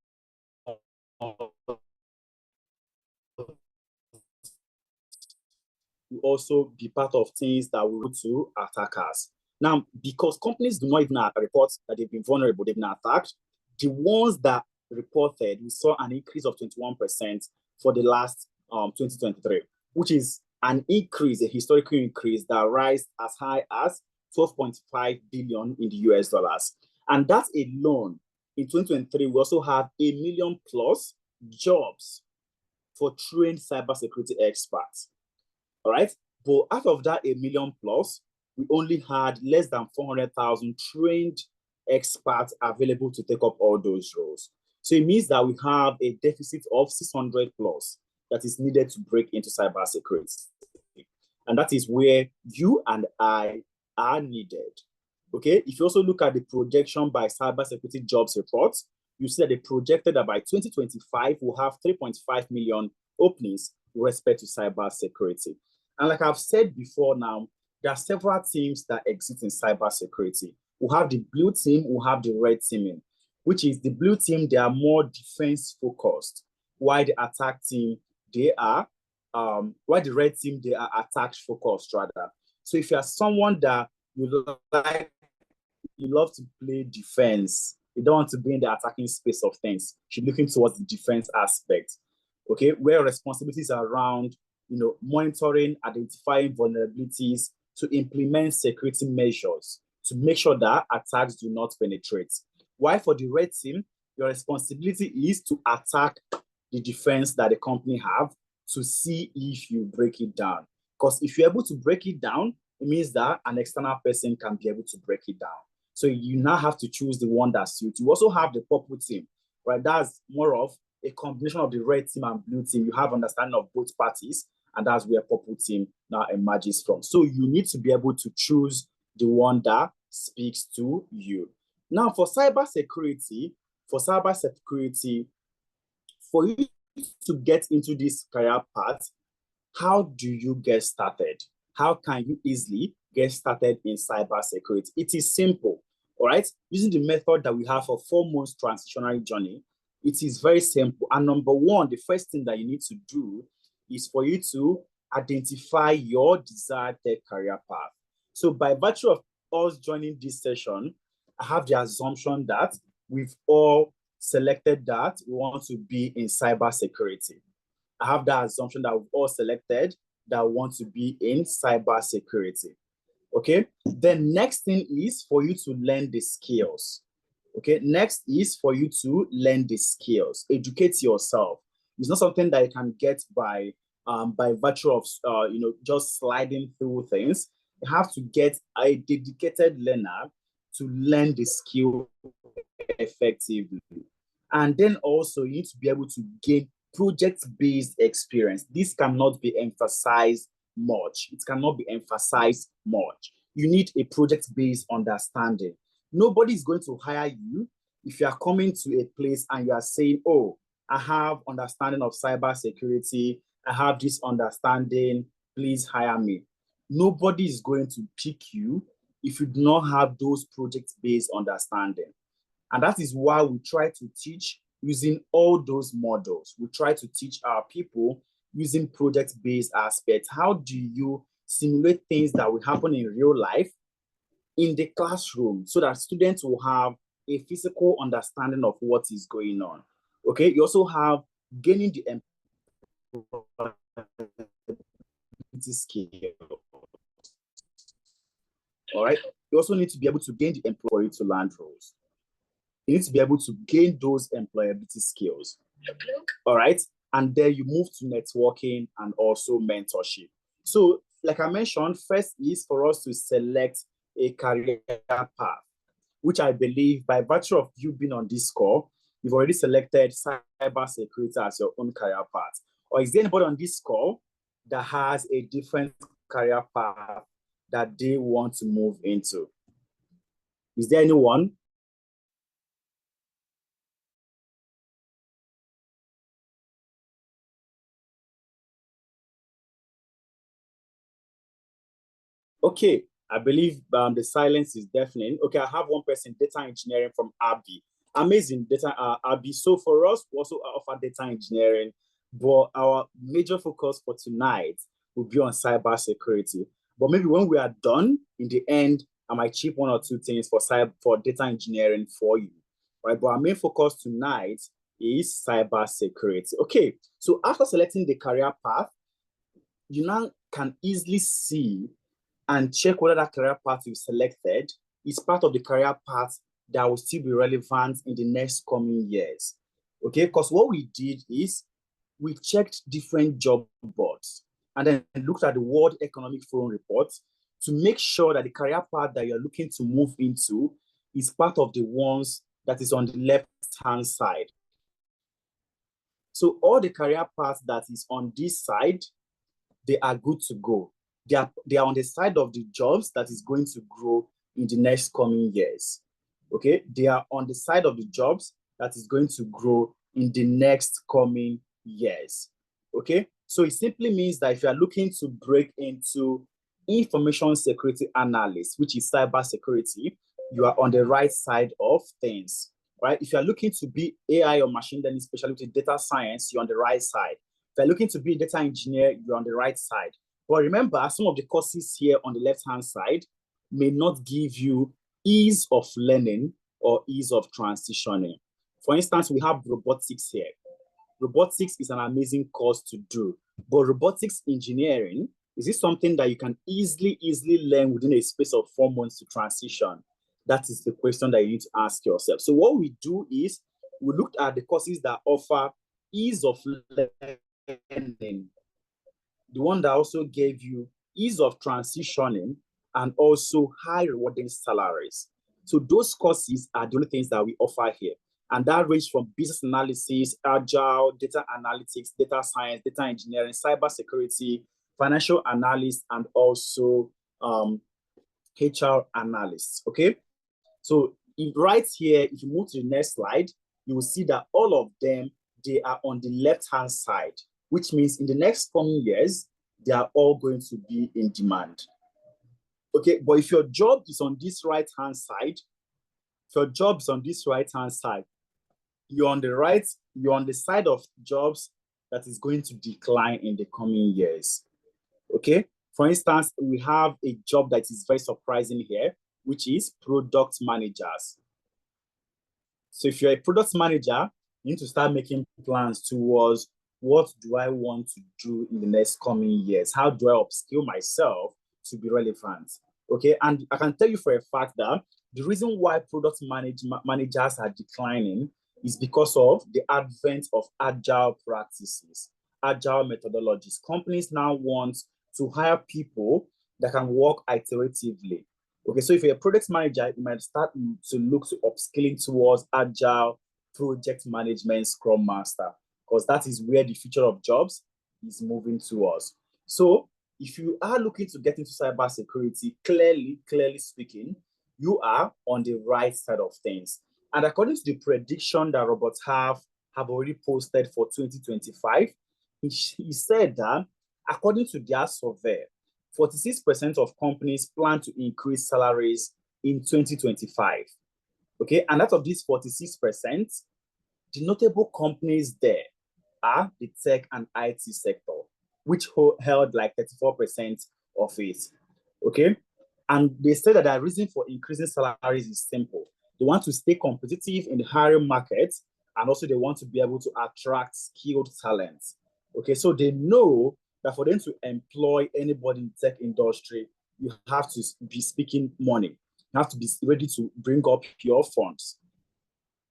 will also be part of things that will go to attackers. Now, because companies do not even report that they've been vulnerable, they've been attacked, the ones that reported, we saw an increase of 21% for the last 2023, which is an increase, a historical increase that rise as high as 12.5 billion in the US dollars. And that alone, in 2023, we also have 1 million plus jobs for trained cybersecurity experts. All right. But out of that 1 million plus, we only had less than 400,000 trained experts available to take up all those roles. So it means that we have a deficit of 600 plus that is needed to break into cybersecurity. And that is where you and I are needed. Okay. If you also look at the projection by Cybersecurity Jobs Report, you see that they projected that by 2025, we'll have 3.5 million openings with respect to cybersecurity. And like I've said before now, there are several teams that exist in cybersecurity. We have the blue team, we have the red team, which is the blue team, they are more defense focused, while the attack team, they are, while the red team, they are attack focused rather. So if you are someone that you love to play defense, you don't want to be in the attacking space of things, you're looking towards the defense aspect, okay, where responsibilities are around, monitoring, identifying vulnerabilities to implement security measures to make sure that attacks do not penetrate. While for the red team, your responsibility is to attack the defense that the company have to see if you break it down. Because if you're able to break it down, it means that an external person can be able to break it down. So you now have to choose the one that suits. You also have the purple team, right? That's more of a combination of the red team and blue team. You have understanding of both parties, and that's where purple team now emerges from. So you need to be able to choose the one that speaks to you. Now, for cybersecurity, for you to get into this career path, how do you get started? How can you easily get started in cybersecurity? It is simple, all right? Using the method that we have for 4 months transitional journey, it is very simple. And number one, the first thing that you need to do is for you to identify your desired tech career path. So by virtue of us joining this session, I have the assumption that we've all selected that we want to be in cybersecurity. I have that assumption that we've all selected that want to be in cybersecurity. Okay. The next thing is for you to learn the skills. Okay. Next is for you to learn the skills. Educate yourself. It's not something that you can get by virtue of just sliding through things. You have to get a dedicated learner to learn the skill effectively. And then also you need to be able to gain project-based experience. This cannot be emphasized much. It cannot be emphasized much. You need a project-based understanding. Nobody is going to hire you if you are coming to a place and you are saying, oh, I have understanding of cybersecurity. I have this understanding. Please hire me. Nobody is going to pick you if you do not have those project-based understanding. And that is why we try to teach using all those models. We try to teach our people using project-based aspects. How do you simulate things that will happen in real life in the classroom so that students will have a physical understanding of what is going on? Okay, you also have gaining the employability skill. All right, you also need to be able to gain the employee to land roles. You need to be able to gain those employability skills. All right. And then you move to networking and also mentorship. So, like I mentioned, first is for us to select a career path, which I believe by virtue of you being on this call, you've already selected cybersecurity as your own career path. Or is there anybody on this call that has a different career path that they want to move into? Is there anyone? Okay, I believe the silence is deafening. Okay, I have one person, data engineering from Abby. Amazing, data Abby. So for us, we also offer data engineering, but our major focus for tonight will be on cybersecurity. But maybe when we are done, in the end, I might chip 1 or 2 things for data engineering for you, right? But our main focus tonight is cybersecurity. Okay, so after selecting the career path, you now can easily see and check whether that career path you selected is part of the career path that will still be relevant in the next coming years. Okay, because what we did is we checked different job boards and then looked at the World Economic Forum report to make sure that the career path that you're looking to move into is part of the ones that is on the left-hand side. So all the career paths that is on this side, they are good to go. They are on the side of the jobs that is going to grow in the next coming years. Okay, they are on the side of the jobs that is going to grow in the next coming years. Okay, so it simply means that if you are looking to break into information security analyst, which is cybersecurity, you are on the right side of things, right? If you are looking to be AI or machine learning specialty data science, you're on the right side. If you're looking to be a data engineer, you're on the right side. But remember, some of the courses here on the left-hand side may not give you ease of learning or ease of transitioning. For instance, we have robotics here. Robotics is an amazing course to do, but robotics engineering, is this something that you can easily learn within a space of 4 months to transition? That is the question that you need to ask yourself. So what we do is we looked at the courses that offer ease of learning the one that also gave you ease of transitioning and also high rewarding salaries. So those courses are the only things that we offer here. And that range from business analysis, agile, data analytics, data science, data engineering, cybersecurity, financial analysis, and also HR analysts. Okay. So right here, if you move to the next slide, you will see that all of them, they are on the left-hand side, which means in the next coming years, they are all going to be in demand. Okay, but if your job is on this right-hand side, if your job is on this right-hand side, you're on the side of jobs that is going to decline in the coming years. Okay, for instance, we have a job that is very surprising here, which is product managers. So if you're a product manager, you need to start making plans towards what do I want to do in the next coming years? How do I upskill myself to be relevant? Okay, and I can tell you for a fact that the reason why product managers are declining is because of the advent of agile practices, agile methodologies. Companies now want to hire people that can work iteratively. Okay, so if you're a product manager, you might start to look to upskilling towards agile project management scrum master, because that is where the future of jobs is moving towards. So if you are looking to get into cybersecurity, clearly speaking, you are on the right side of things. And according to the prediction that Robert have already posted for 2025, he said that according to their survey, 46% of companies plan to increase salaries in 2025. Okay, and out of these 46%, the notable companies there are the tech and IT sector, which held like 34% of it. Okay, and they said that the reason for increasing salaries is simple. They want to stay competitive in the hiring market, and also they want to be able to attract skilled talent. Okay, so they know that for them to employ anybody in the tech industry, you have to be speaking money. You have to be ready to bring up your funds.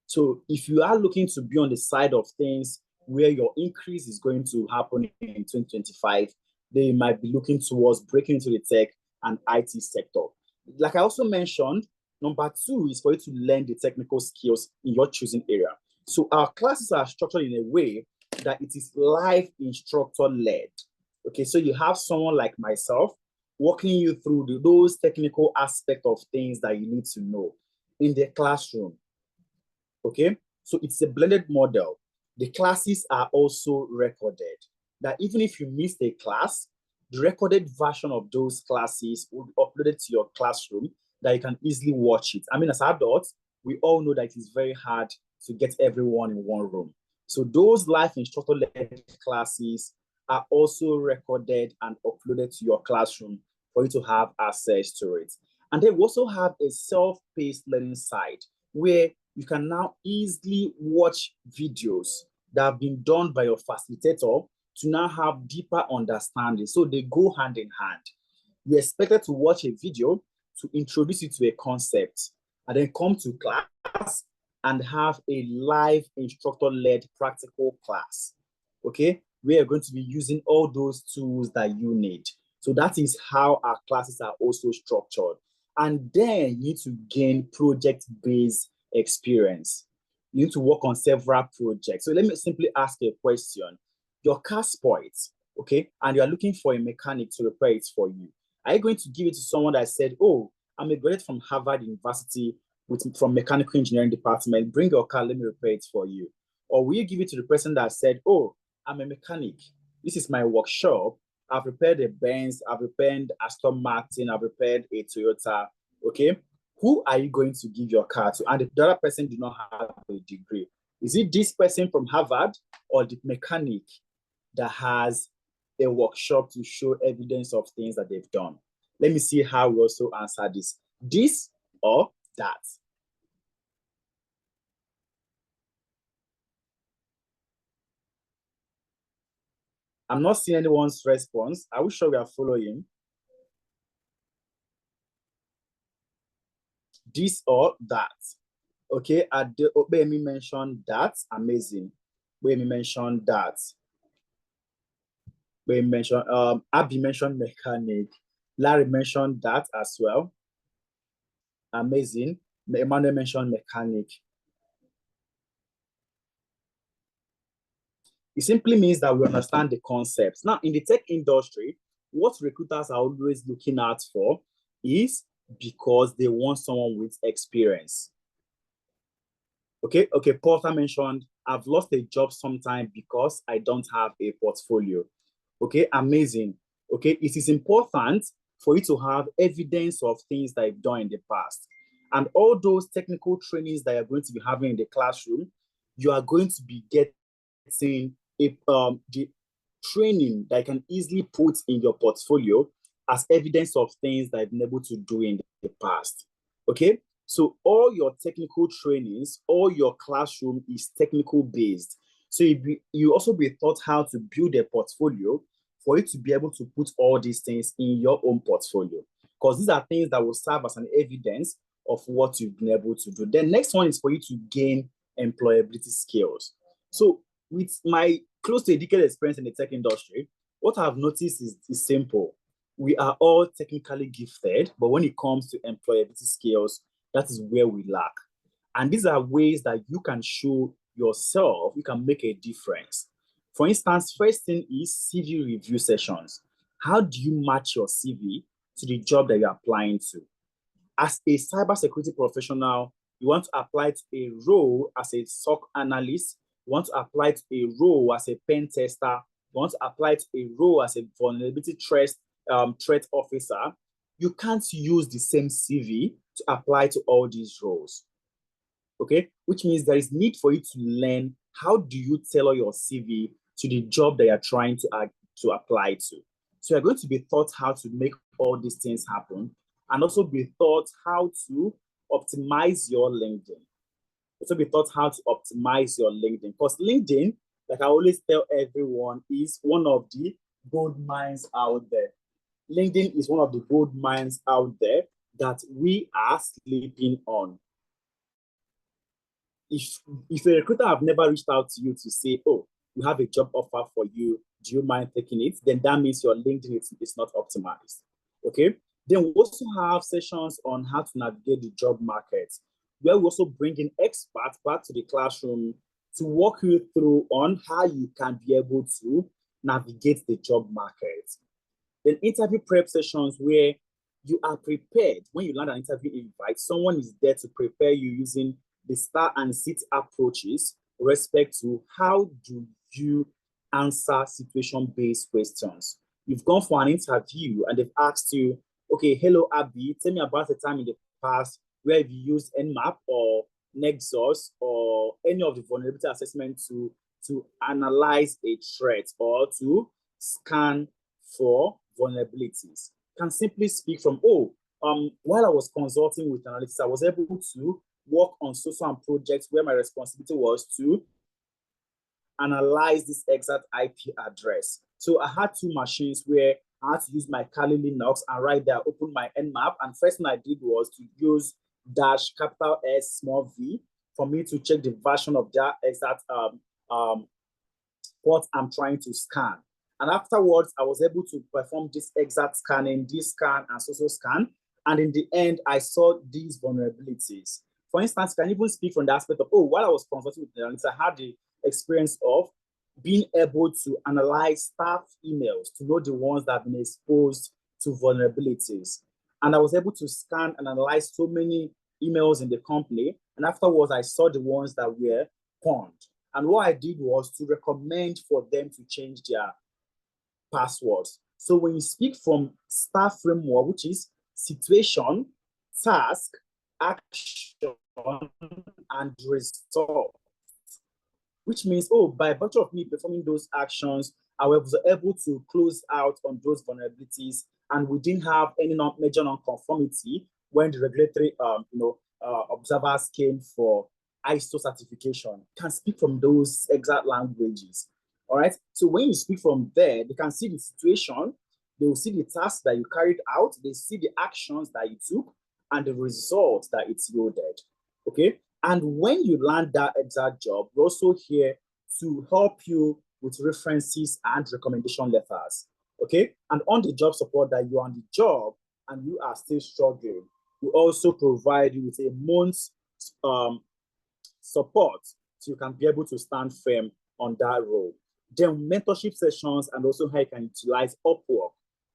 So if you are looking to be on the side of things where your increase is going to happen in 2025, they might be looking towards breaking into the tech and IT sector. Like I also mentioned, number 2 is for you to learn the technical skills in your choosing area. So our classes are structured in a way that it is live instructor led. Okay, so you have someone like myself walking you through those technical aspects of things that you need to know in the classroom. Okay, so it's a blended model. The classes are also recorded. That even if you missed a class, the recorded version of those classes will be uploaded to your classroom that you can easily watch it. I mean, as adults, we all know that it is very hard to get everyone in one room. So those live instructor-led classes are also recorded and uploaded to your classroom for you to have access to it. And then we also have a self-paced learning side where you can now easily watch videos that have been done by your facilitator to now have deeper understanding. So they go hand in hand. You're expected to watch a video to introduce you to a concept and then come to class and have a live instructor-led practical class. Okay, we are going to be using all those tools that you need. So that is how our classes are also structured. And then you need to gain project-based experience. You need to work on several projects. So let me simply ask a question. Your car spoils, okay, and you are looking for a mechanic to repair it for you. Are you going to give it to someone that said, oh, I'm a graduate from Harvard University from mechanical engineering department, bring your car, let me repair it for you? Or will you give it to the person that said, oh, I'm a mechanic, this is my workshop, I've repaired a Benz, I've repaired Aston Martin, I've repaired a Toyota, okay? Who are you going to give your car to? And the other person did not have a degree. Is it this person from Harvard or the mechanic that has a workshop to show evidence of things that they've done? Let me see how we also answer this. This or that? I'm not seeing anyone's response. Are we sure we are following? This or that? Okay, Obeyemi mentioned that. Amazing. Obeyemi mentioned that. We mentioned Abby mentioned mechanic. Larry mentioned that as well. Amazing. Emmanuel mentioned mechanic. It simply means that we understand the concepts. Now, in the tech industry, what recruiters are always looking out for is because they want someone with experience. Okay, Porter mentioned, I've lost a job sometime because I don't have a portfolio. Okay, amazing. Okay, it is important for you to have evidence of things that you've done in the past. And all those technical trainings that you're going to be having in the classroom, you are going to be getting the training that you can easily put in your portfolio as evidence of things that you've been able to do in the past. Okay, so all your technical trainings, all your classroom is technical based. So you also be taught how to build a portfolio for you to be able to put all these things in your own portfolio, because these are things that will serve as an evidence of what you've been able to do. The next one is for you to gain employability skills. So with my close to a decade experience in the tech industry, what I've noticed is simple. We are all technically gifted, but when it comes to employability skills, that is where we lack. And these are ways that you can show yourself, you can make a difference. For instance, first thing is CV review sessions. How do you match your CV to the job that you're applying to? As a cybersecurity professional, you want to apply to a role as a SOC analyst, you want to apply to a role as a pen tester, you want to apply to a role as a vulnerability threat officer, you can't use the same CV to apply to all these roles. Okay, which means there is need for you to learn how do you tailor your CV to the job that you're trying to apply to. So you're going to be taught how to make all these things happen, and also be taught how to optimize your LinkedIn. Also be taught how to optimize your LinkedIn, because LinkedIn, like I always tell everyone, is one of the gold mines out there. LinkedIn is one of the gold mines out there that we are sleeping on. If a recruiter have never reached out to you to say, oh, we have a job offer for you, do you mind taking it? Then that means your LinkedIn is not optimized. Okay. Then we also have sessions on how to navigate the job market, where we also bring in experts back to the classroom to walk you through on how you can be able to navigate the job market. Then interview prep sessions where you are prepared. When you land an interview invite, someone is there to prepare you using the STAR and SIT approaches with respect to how do you answer situation-based questions. You've gone for an interview and they've asked you, okay, hello, Abby, tell me about a time in the past where you used Nmap or Nexus or any of the vulnerability assessment to analyze a threat or to scan for vulnerabilities. Can simply speak from, while I was consulting with analytics, I was able to work on social projects where my responsibility was to analyze this exact IP address. So I had two machines where I had to use my Kali Linux and right there, open my Nmap. And first thing I did was to use -S for me to check the version of that exact what I'm trying to scan. And afterwards, I was able to perform this exact scanning, this scan, and social scan. And in the end, I saw these vulnerabilities. For instance, I can even speak from the aspect of, while I was consulting with the analyst, I had the experience of being able to analyze staff emails to know the ones that have been exposed to vulnerabilities. And I was able to scan and analyze so many emails in the company. And afterwards, I saw the ones that were pawned. And what I did was to recommend for them to change their passwords. So when you speak from STAR framework, which is situation, task, action, and result, which means, by virtue of me performing those actions, I was able to close out on those vulnerabilities, and we didn't have any major non-conformity when the regulatory observers came for ISO certification. Can speak from those exact languages. All right. So when you speak from there, they can see the situation, they will see the task that you carried out, they see the actions that you took, and the results that it's yielded. Okay. And when you land that exact job, we're also here to help you with references and recommendation letters. Okay, and on the job support that you're on the job and you are still struggling, we also provide you with a month's support so you can be able to stand firm on that role. Then mentorship sessions and also how you can utilize Upwork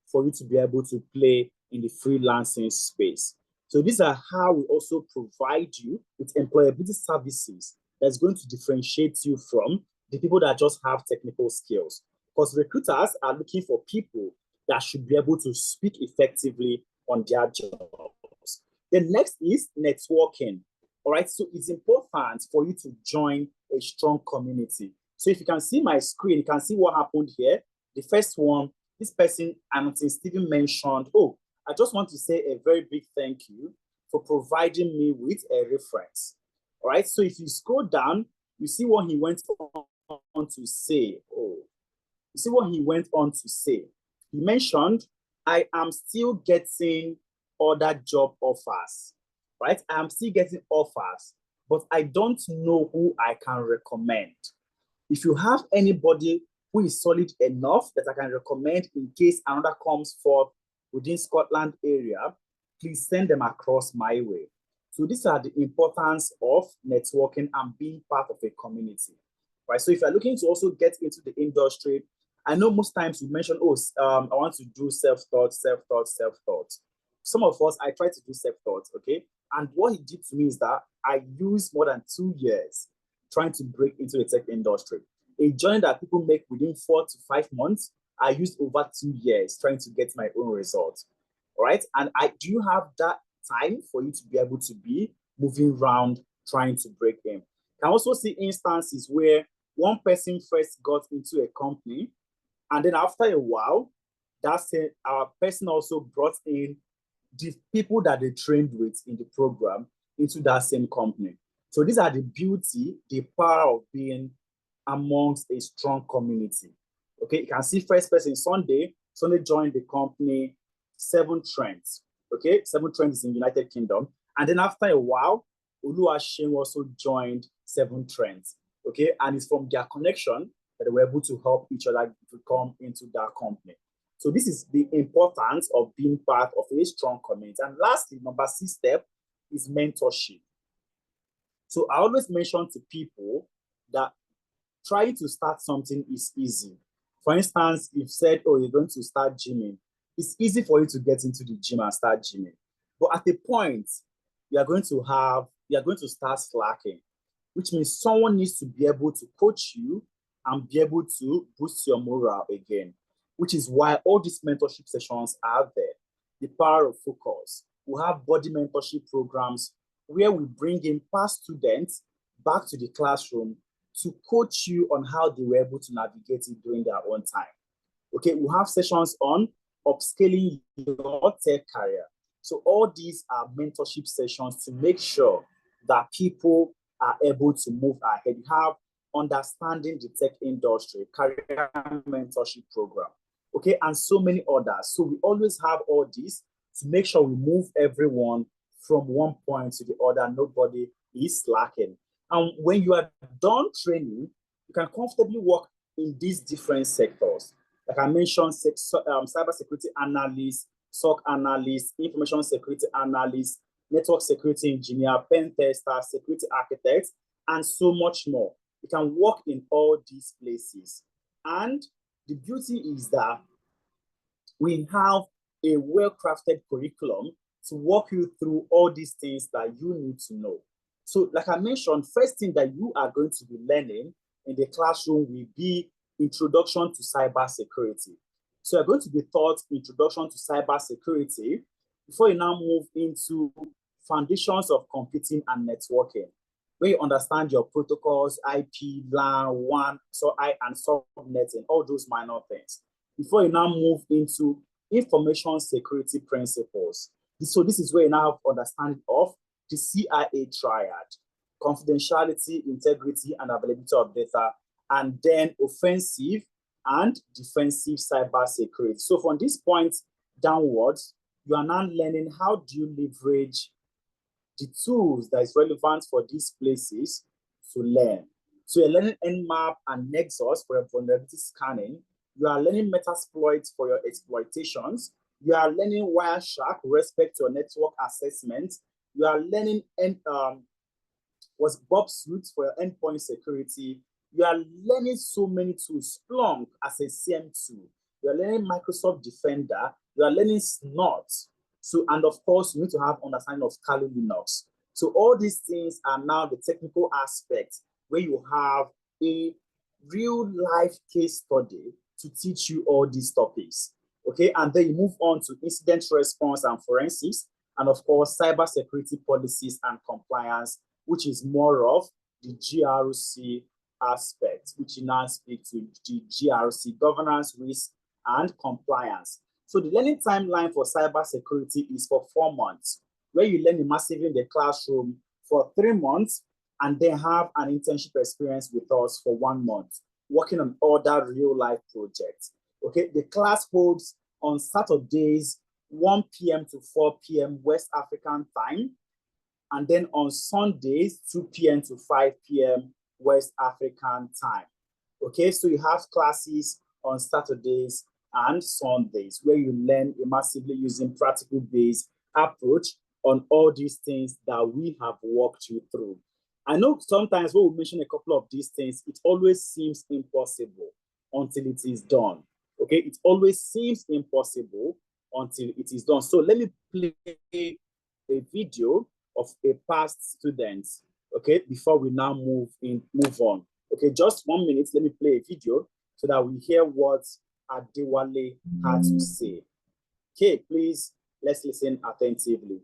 for you to be able to play in the freelancing space. So these are how we also provide you with employability services that's going to differentiate you from the people that just have technical skills. Because recruiters are looking for people that should be able to speak effectively on their jobs. The next is networking. All right, so it's important for you to join a strong community. So if you can see my screen, you can see what happened here. The first one, this person, Hamilton Stephen, mentioned, oh, I just want to say a very big thank you for providing me with a reference. All right, so if you scroll down, you see what he went on to say. Oh, you see what he went on to say. He mentioned, I am still getting other job offers, right? I am still getting offers, but I don't know who I can recommend. If you have anybody who is solid enough that I can recommend in case another comes forth within Scotland area, please send them across my way. So these are the importance of networking and being part of a community, right? So if you're looking to also get into the industry, I know most times you mention, oh, I want to do self-taught. Some of us, I try to do self-taught, okay? And what he did to me is that I used more than 2 years trying to break into the tech industry. A journey that people make within 4 to 5 months, I used over 2 years trying to get my own results. All right. And do you have that time for you to be able to be moving around trying to break in? You can also see instances where one person first got into a company, and then after a while, our person also brought in the people that they trained with in the program into that same company. So these are the beauty, the power of being amongst a strong community. Okay, you can see first person Sunday joined the company, Seven Trends. Okay, Seven Trends is in United Kingdom. And then after a while, Oluwaseun also joined Seven Trends. Okay, and it's from their connection that they were able to help each other to come into that company. So this is the importance of being part of a strong community. And lastly, number 6 step is mentorship. So I always mention to people that trying to start something is easy. For instance, if said, oh, you're going to start gymming, it's easy for you to get into the gym and start gymming. But at a point, you're going to start slacking, which means someone needs to be able to coach you and be able to boost your morale again, which is why all these mentorship sessions are there. The power of focus. We have body mentorship programs where we bring in past students back to the classroom to coach you on how they were able to navigate it during their own time. Okay, we have sessions on upscaling your tech career. So all these are mentorship sessions to make sure that people are able to move ahead. We have understanding the tech industry, career mentorship program, okay, and so many others. So we always have all these to make sure we move everyone from one point to the other. Nobody is slacking. And when you are done training, you can comfortably work in these different sectors. Like I mentioned, cybersecurity analyst, SOC analyst, information security analyst, network security engineer, pen tester, security architect, and so much more. You can work in all these places. And the beauty is that we have a well-crafted curriculum to walk you through all these things that you need to know. So like I mentioned, first thing that you are going to be learning in the classroom will be introduction to cybersecurity. So you're going to be taught introduction to cybersecurity before you now move into foundations of computing and networking, where you understand your protocols, IP, LAN, WAN, and subnetting, all those minor things, before you now move into information security principles. So this is where you now have understanding of the CIA triad: confidentiality, integrity, and availability of data, and then offensive and defensive cybersecurity. So from this point downwards, you are now learning how do you leverage the tools that is relevant for these places to learn. So you're learning Nmap and Nexus for your vulnerability scanning. You are learning Metasploit for your exploitations. You are learning Wireshark with respect to your network assessment. You are learning was Bob Suite for your endpoint security. You are learning so many tools. Splunk as a CM tool. You are learning Microsoft Defender. You are learning Snort. So, and of course, you need to have understanding of Kali Linux. So all these things are now the technical aspects where you have a real life case study to teach you all these topics. Okay, and then you move on to incident response and forensics, and of course, cybersecurity policies and compliance, which is more of the GRC aspect, which now speak to the GRC, governance, risk, and compliance. So the learning timeline for cybersecurity is for 4 months, where you learn massively in the classroom for 3 months, and then have an internship experience with us for 1 month, working on other real life projects. Okay, the class holds on Saturdays, 1 p.m. to 4 p.m. West African time, and then on Sundays, 2 p.m. to 5 p.m. West African time. Okay, so you have classes on Saturdays and Sundays where you learn massively using practical-based approach on all these things that we have walked you through. I know sometimes when we mention a couple of these things, it always seems impossible until it is done. Okay, it always seems impossible until it is done. So let me play a video of a past student, okay, before we now move on. Okay, just 1 minute, let me play a video so that we hear what Adewale had to say. Okay, please, let's listen attentively.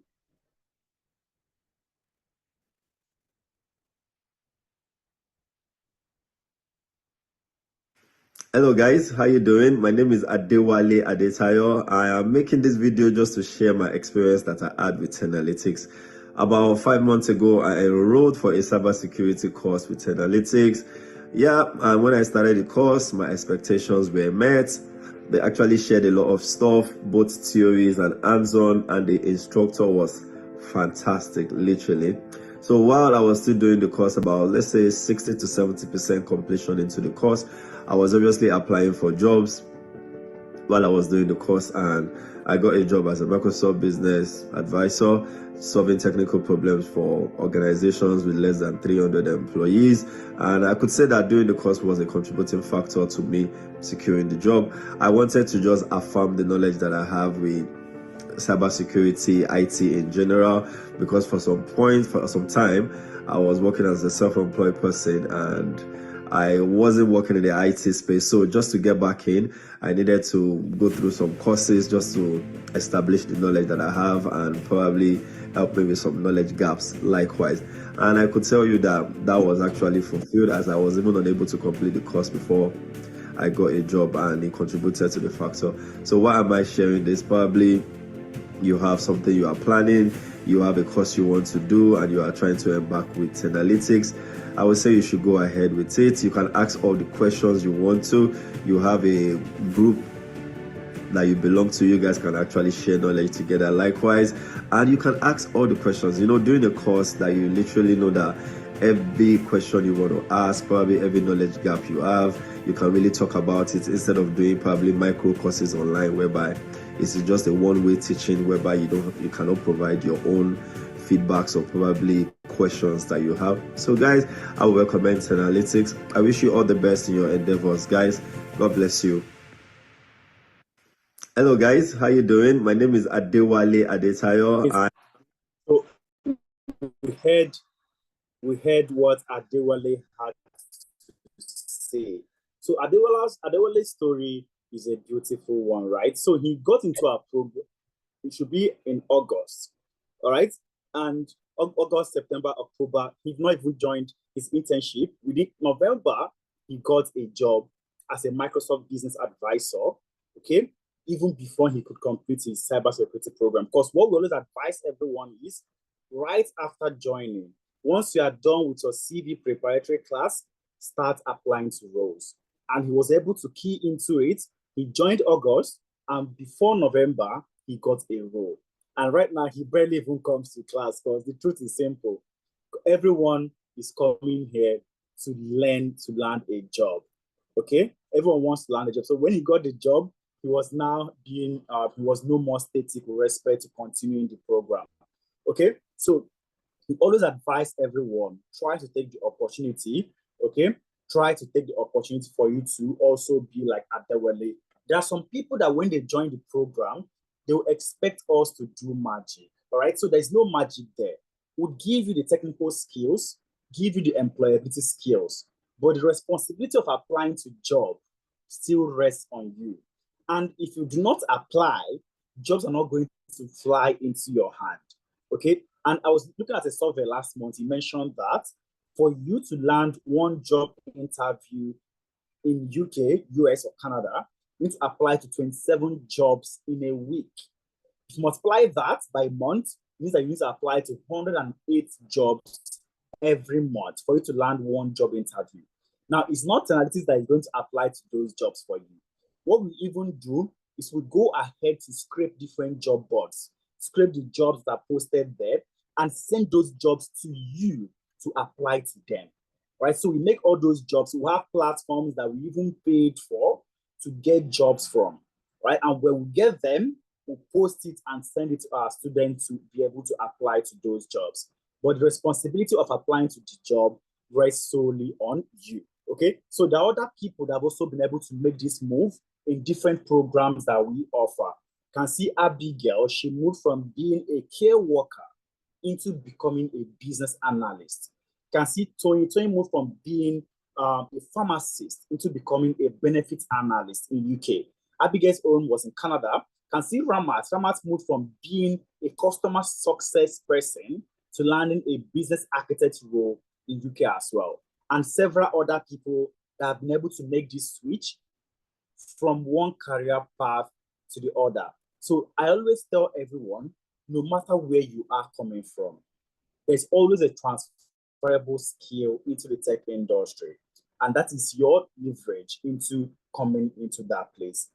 Hello guys, how you doing? My name is Adewale Adetayo. I am making this video just to share my experience that I had with Analytics. About 5 months ago, I enrolled for a cybersecurity course with Analytics. Yeah, and when I started the course, my expectations were met. They actually shared a lot of stuff, both theories and hands-on, and the instructor was fantastic, literally. So while I was still doing the course, about let's say 60 to 70% completion into the course, I was obviously applying for jobs while I was doing the course, and I got a job as a Microsoft business advisor, solving technical problems for organizations with less than 300 employees. And I could say that doing the course was a contributing factor to me securing the job. I wanted to just affirm the knowledge that I have with cybersecurity, IT in general, because for some time, I was working as a self-employed person and I wasn't working in the IT space. So just to get back in, I needed to go through some courses just to establish the knowledge that I have and probably help me with some knowledge gaps likewise. And I could tell you that that was actually fulfilled, as I was even unable to complete the course before I got a job, and it contributed to the factor. So why am I sharing this? Probably you have something you are planning, you have a course you want to do, and you are trying to embark with Analytics. I would say you should go ahead with it. You can ask all the questions you want to. You have a group that you belong to. You guys can actually share knowledge together likewise, and you can ask all the questions, during the course, that you literally know that every question you want to ask, probably every knowledge gap you have, you can really talk about it, instead of doing probably micro courses online whereby it's just a one-way teaching, whereby you cannot provide your own feedbacks or probably questions that you have. So guys, I will recommend Analytics. I wish you all the best in your endeavors, guys. God bless you. Hello guys, how you doing? My name is Adewale Adetayo. So we heard what Adewale had to say. So Adewale's story is a beautiful one, right? So he got into our program. It should be in August, all right? And August, September, October, he's not even joined his internship. Within November, he got a job as a Microsoft business advisor, okay? Even before he could complete his cybersecurity program. Because what we always advise everyone is, right after joining, once you are done with your CV preparatory class, start applying to roles. And he was able to key into it. He joined August, and before November, he got a role. And right now, he barely even comes to class, because the truth is simple. Everyone is coming here to learn to land a job. Okay, everyone wants to land a job. So when he got the job, he was now being he was no more static with respect to continuing the program. Okay, so we always advise everyone try to take the opportunity. Okay, try to take the opportunity for you to also be like Adewale. There are some people that when they join the program, they will expect us to do magic. All right, so there's no magic there. We'll give you the technical skills, give you the employability skills, but the responsibility of applying to job still rests on you. And if you do not apply, jobs are not going to fly into your hand. Okay. And I was looking at a survey last month. He mentioned that for you to land one job interview in UK, US, or Canada, you need to apply to 27 jobs in a week. If you multiply that by month, it means that you need to apply to 108 jobs every month for you to land one job interview. Now, it's not analytics that is going to apply to those jobs for you. What we even do is we go ahead to scrape different job boards, scrape the jobs that are posted there, and send those jobs to you to apply to them. Right? So we make all those jobs. We have platforms that we even paid for to get jobs from. Right? And when we get them, we post it and send it to our students to be able to apply to those jobs. But the responsibility of applying to the job rests solely on you. Okay, so there are other people that have also been able to make this move in different programs that we offer. You can see Abigail, she moved from being a care worker into becoming a business analyst. You can see Tony moved from being a pharmacist into becoming a benefit analyst in UK. Abigail's own was in Canada. You can see Ramat moved from being a customer success person to landing a business architect role in UK as well. And several other people that have been able to make this switch from one career path to the other. So I always tell everyone, no matter where you are coming from, there's always a transferable skill into the tech industry. And that is your leverage into coming into that place.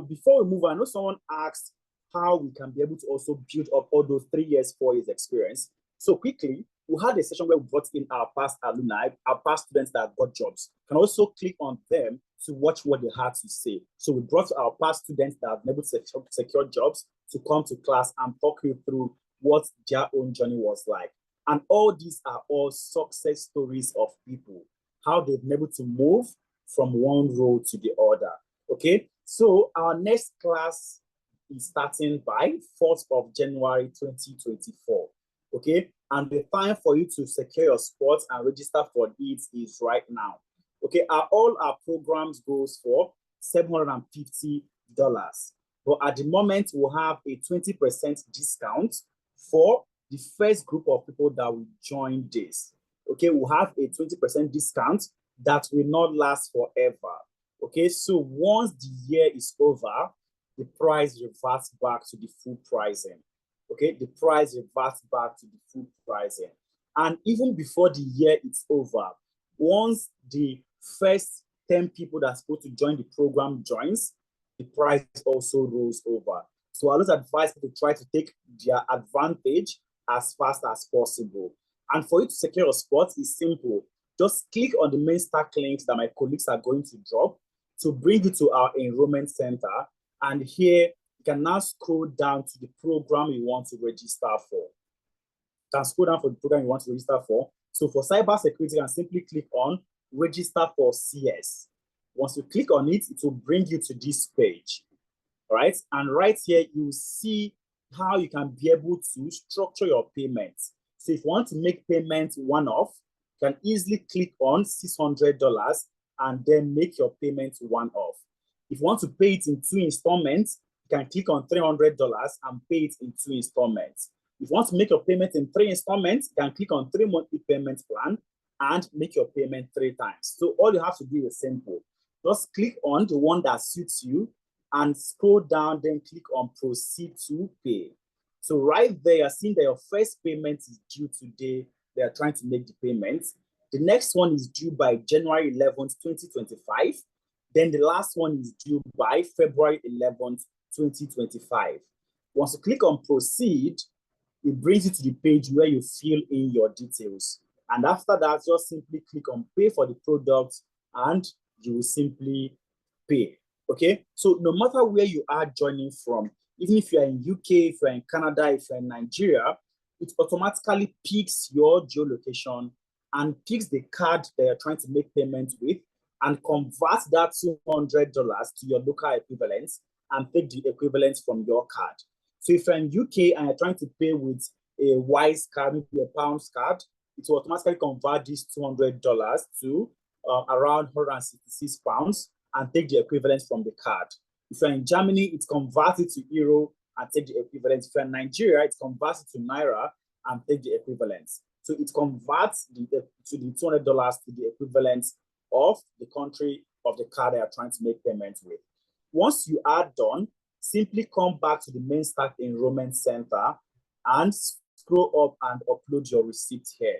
Before we move on, I know someone asked how we can be able to also build up all those 3 years, 4 years experience. So quickly, we had a session where we brought in our past alumni, our past students that got jobs. You can also click on them to watch what they had to say. So we brought our past students that have been able to secure jobs to come to class and talk you through what their own journey was like. And all these are all success stories of people, how they've been able to move from one role to the other. Okay, so our next class is starting by 4th of January 2024. Okay, and the time for you to secure your spot and register for it is right now. Okay, all our programs goes for $750. But at the moment, we'll have a 20% discount for the first group of people that will join this. Okay, we'll have a 20% discount that will not last forever. Okay, so once the year is over, the price reverts back to the full pricing. Okay, the price reverts back to the full pricing. And even before the year is over, once the first 10 people that's supposed to join the program joins, the price also rolls over. So I always advise people to try to take their advantage as fast as possible. And for you to secure a spot is simple. Just click on the main stack links that my colleagues are going to drop to bring you to our enrollment center. And here, you can now scroll down to the program you want to register for. You can scroll down for the program you want to register for. So for cybersecurity, you can simply click on register for CS. Once you click on it, it will bring you to this page. All right. And right here, you see how you can be able to structure your payments. So if you want to make payments one-off, you can easily click on $600 and then make your payment one-off. If you want to pay it in 2 installments, you can click on $300 and pay it in 2 installments. If you want to make your payment in 3 installments, you can click on 3 monthly payment plan and make your payment 3 times. So all you have to do is simple. Just click on the one that suits you and scroll down, then click on proceed to pay. So right there, you're seeing that your first payment is due today. They are trying to make the payment. The next one is due by January 11th, 2025. Then the last one is due by February 11th, 2025. Once you click on proceed, it brings you to the page where you fill in your details. And after that, just simply click on pay for the product and you will simply pay. Okay, so no matter where you are joining from, even if you're in UK, if you're in Canada, if you're in Nigeria, it automatically picks your geolocation and picks the card that you're trying to make payment with and converts that $200 to your local equivalent and take the equivalent from your card. So if you're in UK and you're trying to pay with a Wise card, maybe a pounds card, it will automatically convert this $200 to around 166 pounds and take the equivalent from the card. If you're in Germany, it converts it to euro and take the equivalent. If you're in Nigeria, it converts it to naira and take the equivalent. So it converts to the $200 to the equivalent of the country of the card they are trying to make payment with. Once you are done, simply come back to the main stack enrollment center and scroll up and upload your receipt here.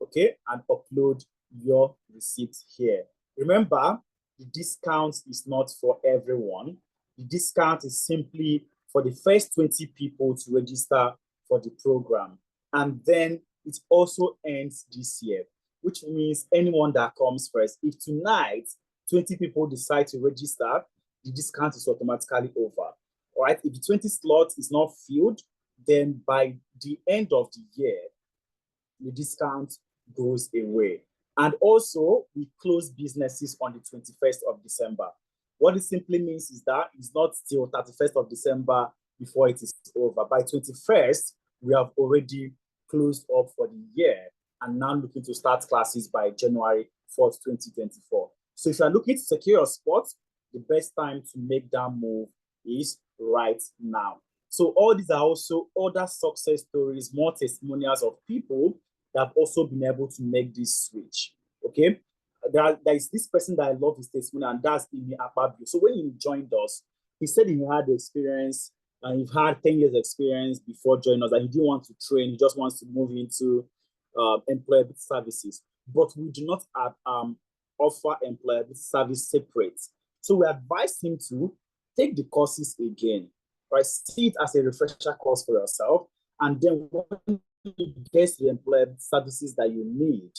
Okay, and upload your receipt here. Remember, the discount is not for everyone. The discount is simply for the first 20 people to register for the program. And then it also ends this year, which means anyone that comes first. If tonight 20 people decide to register, the discount is automatically over. All right, if the 20 slot is not filled, then by the end of the year, the discount goes away. And also, we close businesses on the 21st of December. What it simply means is that it's not till 31st of December before it is over. By 21st, we have already closed up for the year and now looking to start classes by January 4th, 2024. So if you're looking to secure your spot, the best time to make that move is right now. So all these are also other success stories, more testimonials of people that have also been able to make this switch. Okay, there is this person that I love his testimony, and that's Imi Akpabio. So when he joined us, he said he had the experience and he had 10 years experience before joining us, and he didn't want to train. He just wants to move into employability services. But we do not offer employability service separate. So we advised him to take the courses again, right? See it as a refresher course for yourself. And then when you get the employability services that you need,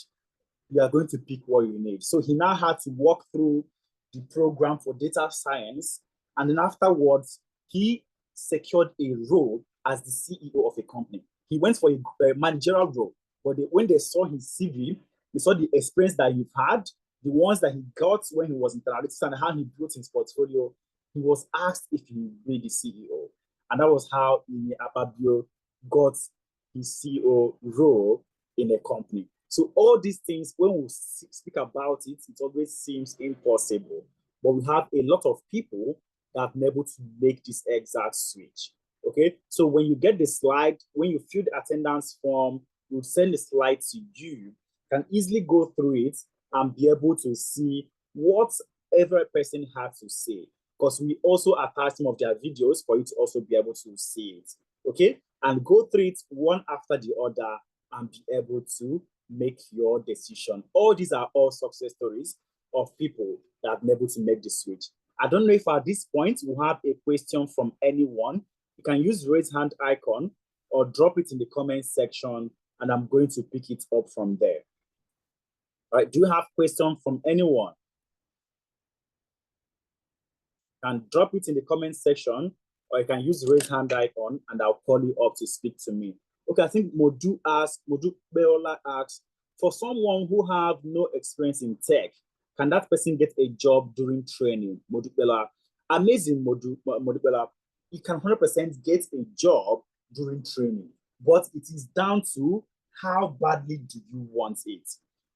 you are going to pick what you need. So he now had to walk through the program for data science. And then afterwards, he secured a role as the CEO of a company. He went for a managerial role, but when they saw his CV, they saw the experience that he had, the ones that he got when he was in analytics and how he built his portfolio. He was asked if he would be the CEO. And that was how Imi Akpabio got his CEO role in a company. So all these things, when we speak about it, it always seems impossible. But we have a lot of people that have been able to make this exact switch. Okay, so when you get the slide, when you fill the attendance form, we'll send the slide to you. Can easily go through it and be able to see what every person had to say. Because we also attach some of their videos for you to also be able to see it. Okay, and go through it one after the other and be able to make your decision. All these are all success stories of people that have been able to make the switch. I don't know if at this point we have a question from anyone. You can use raise hand icon or drop it in the comment section and I'm going to pick it up from there. All right, do you have questions from anyone? You can drop it in the comment section or you can use raise hand icon and I'll call you up to speak to me. Okay, I think Modu Beola asks, for someone who have no experience in tech, can that person get a job during training? Modu Beola, amazing Modu Beola. You can 100% get a job during training, but it is down to how badly do you want it.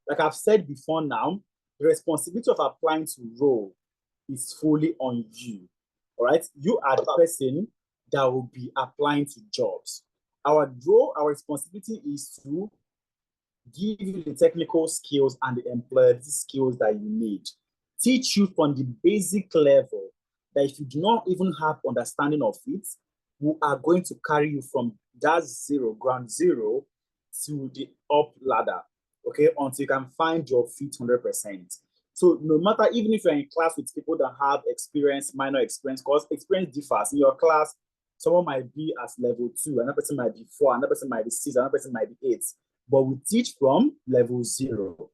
Like I've said before now, the responsibility of applying to role is fully on you. All right, you are the person that will be applying to jobs. Our role, our responsibility is to give you the technical skills and the employability skills that you need. Teach you from the basic level that if you do not even have understanding of it, we are going to carry you from that ground zero, to the up ladder, okay, until you can find your feet 100%. So no matter, even if you're in class with people that have experience, minor experience, because experience differs. In your class, someone might be at level 2, another person might be 4, another person might be 6, another person might be 8. but we teach from level 0.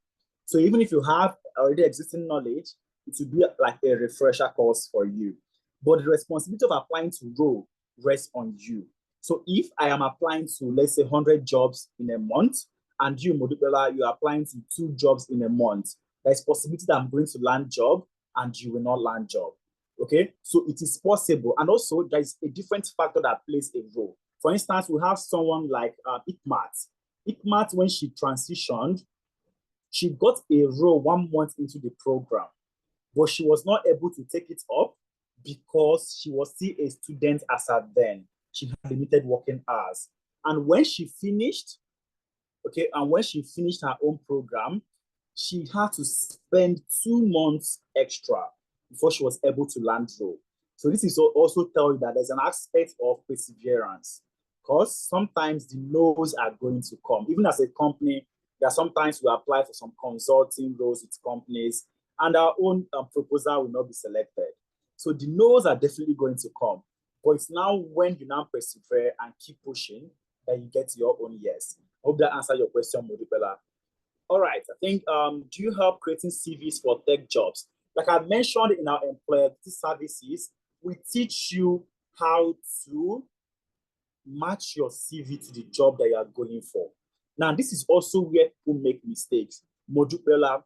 So even if you have already existing knowledge, it will be like a refresher course for you. But the responsibility of applying to role rests on you. So if I am applying to, let's say, 100 jobs in a month, and you, Modupela, you're applying to 2 jobs in a month, there's possibility that I'm going to land job and you will not land job. Okay, so it is possible. And also, there's a different factor that plays a role. For instance, we have someone like Ikmat. Ikmat, when she transitioned, she got a role 1 month into the program, but she was not able to take it up because she was still a student as at then. She had limited working hours. And when she finished, her own program, she had to spend 2 months extra before she was able to land role. So this is also tell you that there's an aspect of perseverance, because sometimes the no's are going to come. Even as a company, there are sometimes we apply for some consulting roles with companies, and our own proposal will not be selected. So the no's are definitely going to come. But it's now when you now persevere and keep pushing that you get your own yes. I hope that answered your question, Modupela. All right, I think, do you help creating CVs for tech jobs? Like I mentioned in our employability services, we teach you how to match your CV to the job that you are going for. Now, this is also where people make mistakes. Modupela,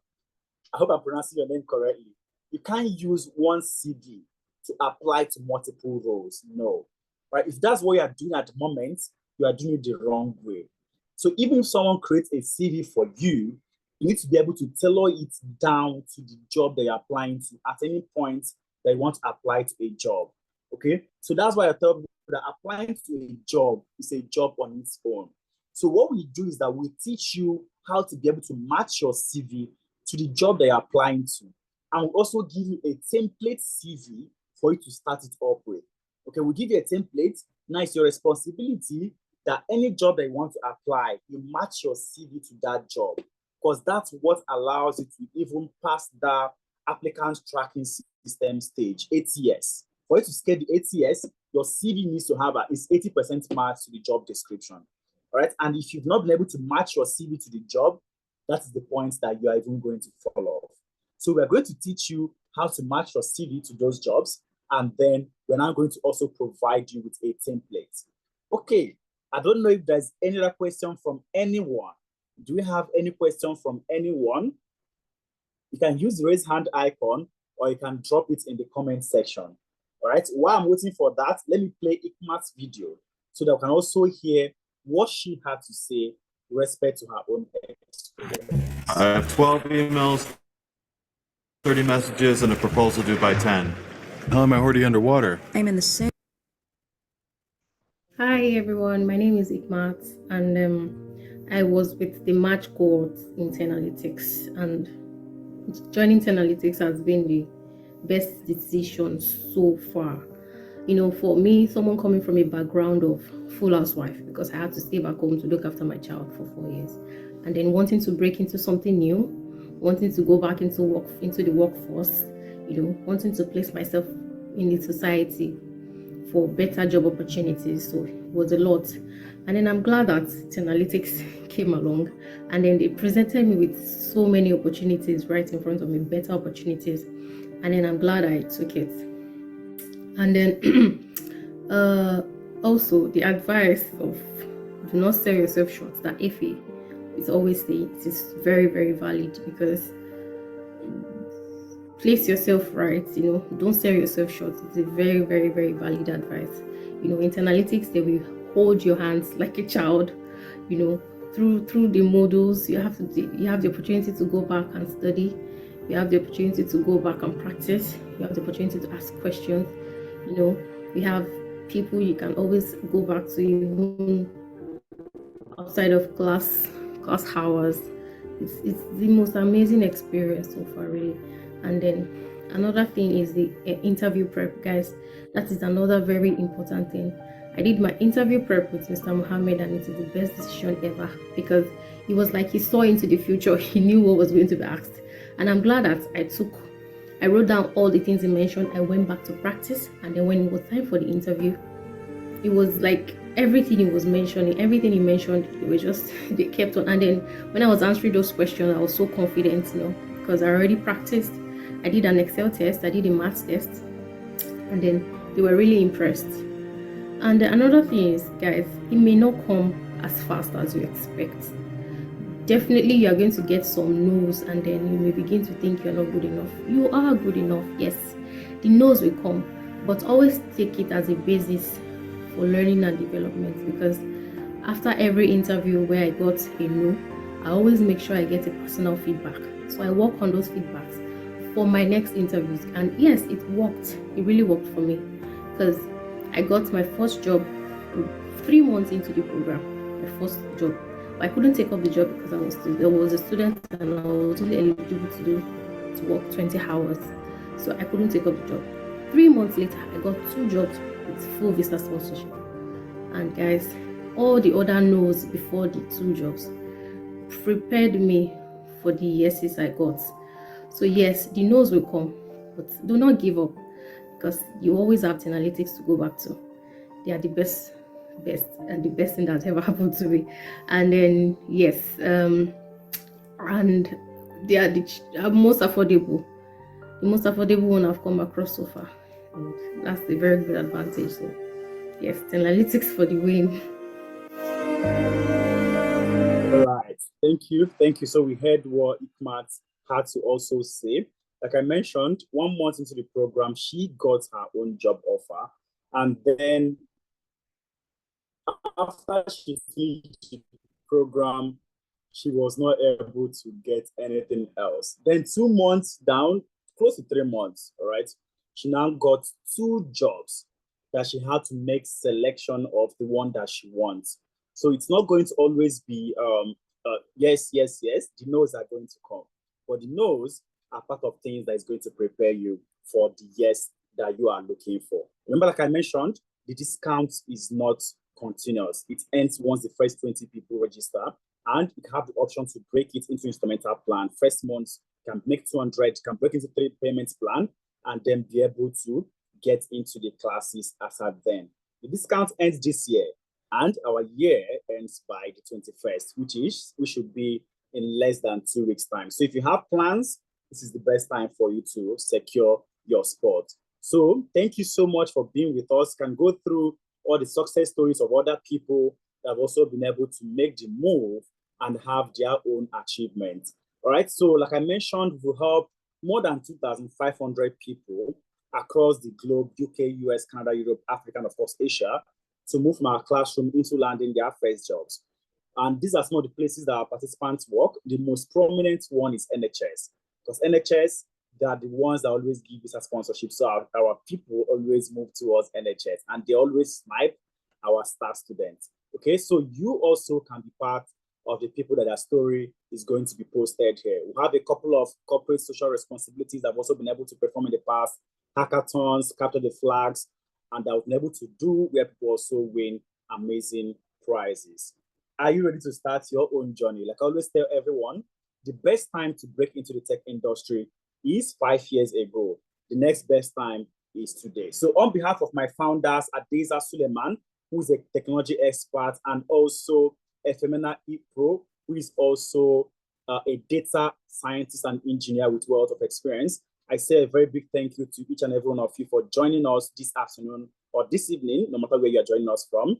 I hope I'm pronouncing your name correctly. You can't use one CV to apply to multiple roles. No. Right? If that's what you are doing at the moment, you are doing it the wrong way. So even if someone creates a CV for you, you need to be able to tailor it down to the job that you're applying to at any point that you want to apply to a job. Okay? So that's why I tell people that applying to a job is a job on its own. So what we do is that we teach you how to be able to match your CV to the job that you're applying to. And we also give you a template CV for you to start it up with. Okay, we give you a template. Now it's your responsibility that any job that you want to apply, you match your CV to that job, because that's what allows you to even pass the applicant tracking system stage, ATS. For you to scale the ATS, your CV needs to have at least 80% match to the job description. All right, and if you've not been able to match your CV to the job, that is the point that you are even going to fall off. So we're going to teach you how to match your CV to those jobs, and then we're now going to also provide you with a template. Okay, I don't know if there's any other question from anyone. Do we have any question from anyone? You can use the raise hand icon, or you can drop it in the comment section. All right, while I'm waiting for that, let me play Ikmat's video so that we can also hear what she had to say with respect to her own experience. I have 12 emails, 30 messages, and a proposal due by 10. How am I already underwater? I'm in the same. Hi everyone, my name is Ikmat, and I was with the March cohort in Analytics, and joining Analytics has been the best decision so far. You know, for me, someone coming from a background of full housewife, because I had to stay back home to look after my child for 4 years, and then wanting to break into something new, wanting to go back into the workforce, you know, wanting to place myself in the society for better job opportunities. So it was a lot. And then I'm glad that Analytics came along, and then they presented me with so many opportunities right in front of me, better opportunities. And then I'm glad I took it. And then also the advice of do not sell yourself short, that Effie is always saying, it is very, very valid, because place yourself right, you know, don't sell yourself short. It's a very, very, very valid advice. You know, in Analytics, they will hold your hands like a child, you know, through the modules. You have the opportunity to go back and study. You have the opportunity to go back and practice. You have the opportunity to ask questions. You know, we have people you can always go back to, even outside of class hours. It's the most amazing experience so far, really. And then another thing is the interview prep, guys. That is another very important thing. I did my interview prep with Mr. Mohammed, and it is the best decision ever, because he was like, he saw into the future. He knew what was going to be asked, and I'm glad that I wrote down all the things he mentioned. I went back to practice, and then when it was time for the interview, it was like everything he was mentioning, everything he mentioned, they were just they kept on. And then when I was answering those questions, I was so confident, because I already practiced. I did an Excel test, I did a math test, and then they were really impressed. And another thing is, guys, it may not come as fast as you expect. Definitely you are going to get some no's, and then you may begin to think you're not good enough. You are good enough, yes. The no's will come, but always take it as a basis for learning and development, because after every interview where I got a no, I always make sure I get a personal feedback. So I work on those feedbacks for my next interviews. And yes, it worked. It really worked for me, because I got my first job 3 months into the program, my first job. But I couldn't take up the job because I was a student and I was only eligible to work 20 hours. So I couldn't take up the job. 3 months later, I got 2 jobs with full visa sponsorship. And guys, all the other no's before the 2 jobs prepared me for the yeses I got. So yes, the no's will come, but do not give up, because you always have the analytics to go back to. They are the best and the best thing that ever happened to me. And then yes, and they are the most affordable, the most affordable one I've come across so far, and that's a very good advantage. So yes, analytics for the win. All right, thank you. So we heard what Ikmat had to also say. Like I mentioned, 1 month into the program, she got her own job offer, and then after she finished the program, she was not able to get anything else. Then 2 months down, close to 3 months, all right, she now got 2 jobs that she had to make selection of the one that she wants. So it's not going to always be yes, yes, yes. The no's are going to come, but the no's are part of things that is going to prepare you for the yes that you are looking for. Remember, like I mentioned, the discount is not continuous. It ends once the first 20 people register, and you have the option to break it into instrumental plan. First month can make 200, can break into 3 payments plan, and then be able to get into the classes as at then. The discount ends this year, and our year ends by the 21st, which should be in less than 2 weeks' time. So if you have plans, this is the best time for you to secure your spot. So thank you so much for being with us. Can go through all the success stories of other people that have also been able to make the move and have their own achievements. All right. So like I mentioned, we help more than 2,500 people across the globe, UK, US, Canada, Europe, Africa, and of course, Asia, to move from our classroom into landing their first jobs. And these are some of the places that our participants work. The most prominent one is NHS, because NHS, they are the ones that always give visa sponsorship. So our people always move towards NHS, and they always snipe our star students. Okay, so you also can be part of the people that their story is going to be posted here. We have a couple of corporate social responsibilities that have also been able to perform in the past, hackathons, capture the flags, and that we've been able to do where people also win amazing prizes. Are you ready to start your own journey? Like I always tell everyone, the best time to break into the tech industry is 5 years ago. The next best time is today. So on behalf of my founders, Adeza Suleiman, who is a technology expert, and also Efemena Ipro, who is also a data scientist and engineer with wealth of experience, I say a very big thank you to each and every one of you for joining us this afternoon or this evening, no matter where you're joining us from,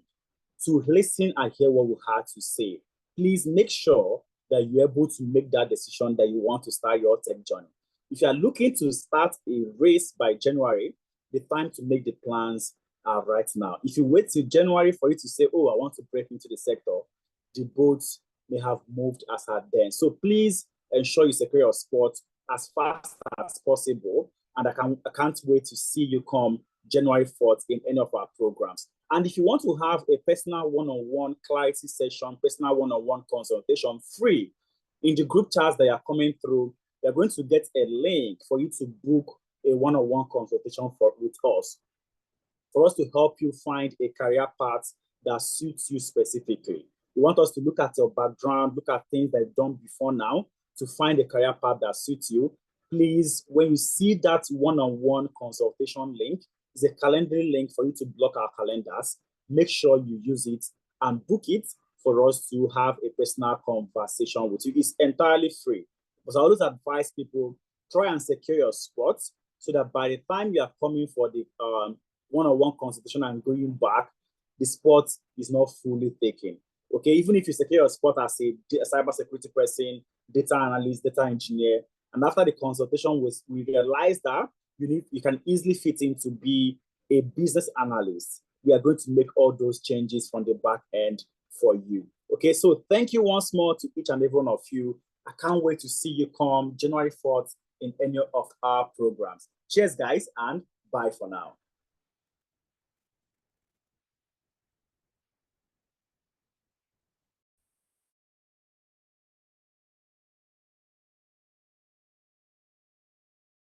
to listen and hear what we had to say. Please make sure that you're able to make that decision that you want to start your tech journey. If you are looking to start a race by January, the time to make the plans are right now. If you wait till January for you to say, oh, I want to break into the sector, the boats may have moved as at then. So please ensure you secure your spot as fast as possible. And I can't wait to see you come January 4th in any of our programs. And if you want to have a personal one-on-one clarity session, personal one-on-one consultation free in the group chats that are coming through, you're going to get a link for you to book a one-on-one consultation with us, for us to help you find a career path that suits you specifically. We want us to look at your background, look at things that you've done before now to find a career path that suits you. Please, when you see that one-on-one consultation link, it's a calendar link for you to block our calendars. make sure you use it and book it for us to have a personal conversation with you. It's entirely free. But I always advise people, try and secure your spots so that by the time you are coming for the one-on-one consultation and going back, the spot is not fully taken. Okay, even if you secure your spot as a cybersecurity person, data analyst, data engineer, and after the consultation, we realize that you can easily fit in to be a business analyst. We are going to make all those changes from the back end for you. Okay, so thank you once more to each and every one of you. I can't wait to see you come January 4th in any of our programs. Cheers, guys, and bye for now.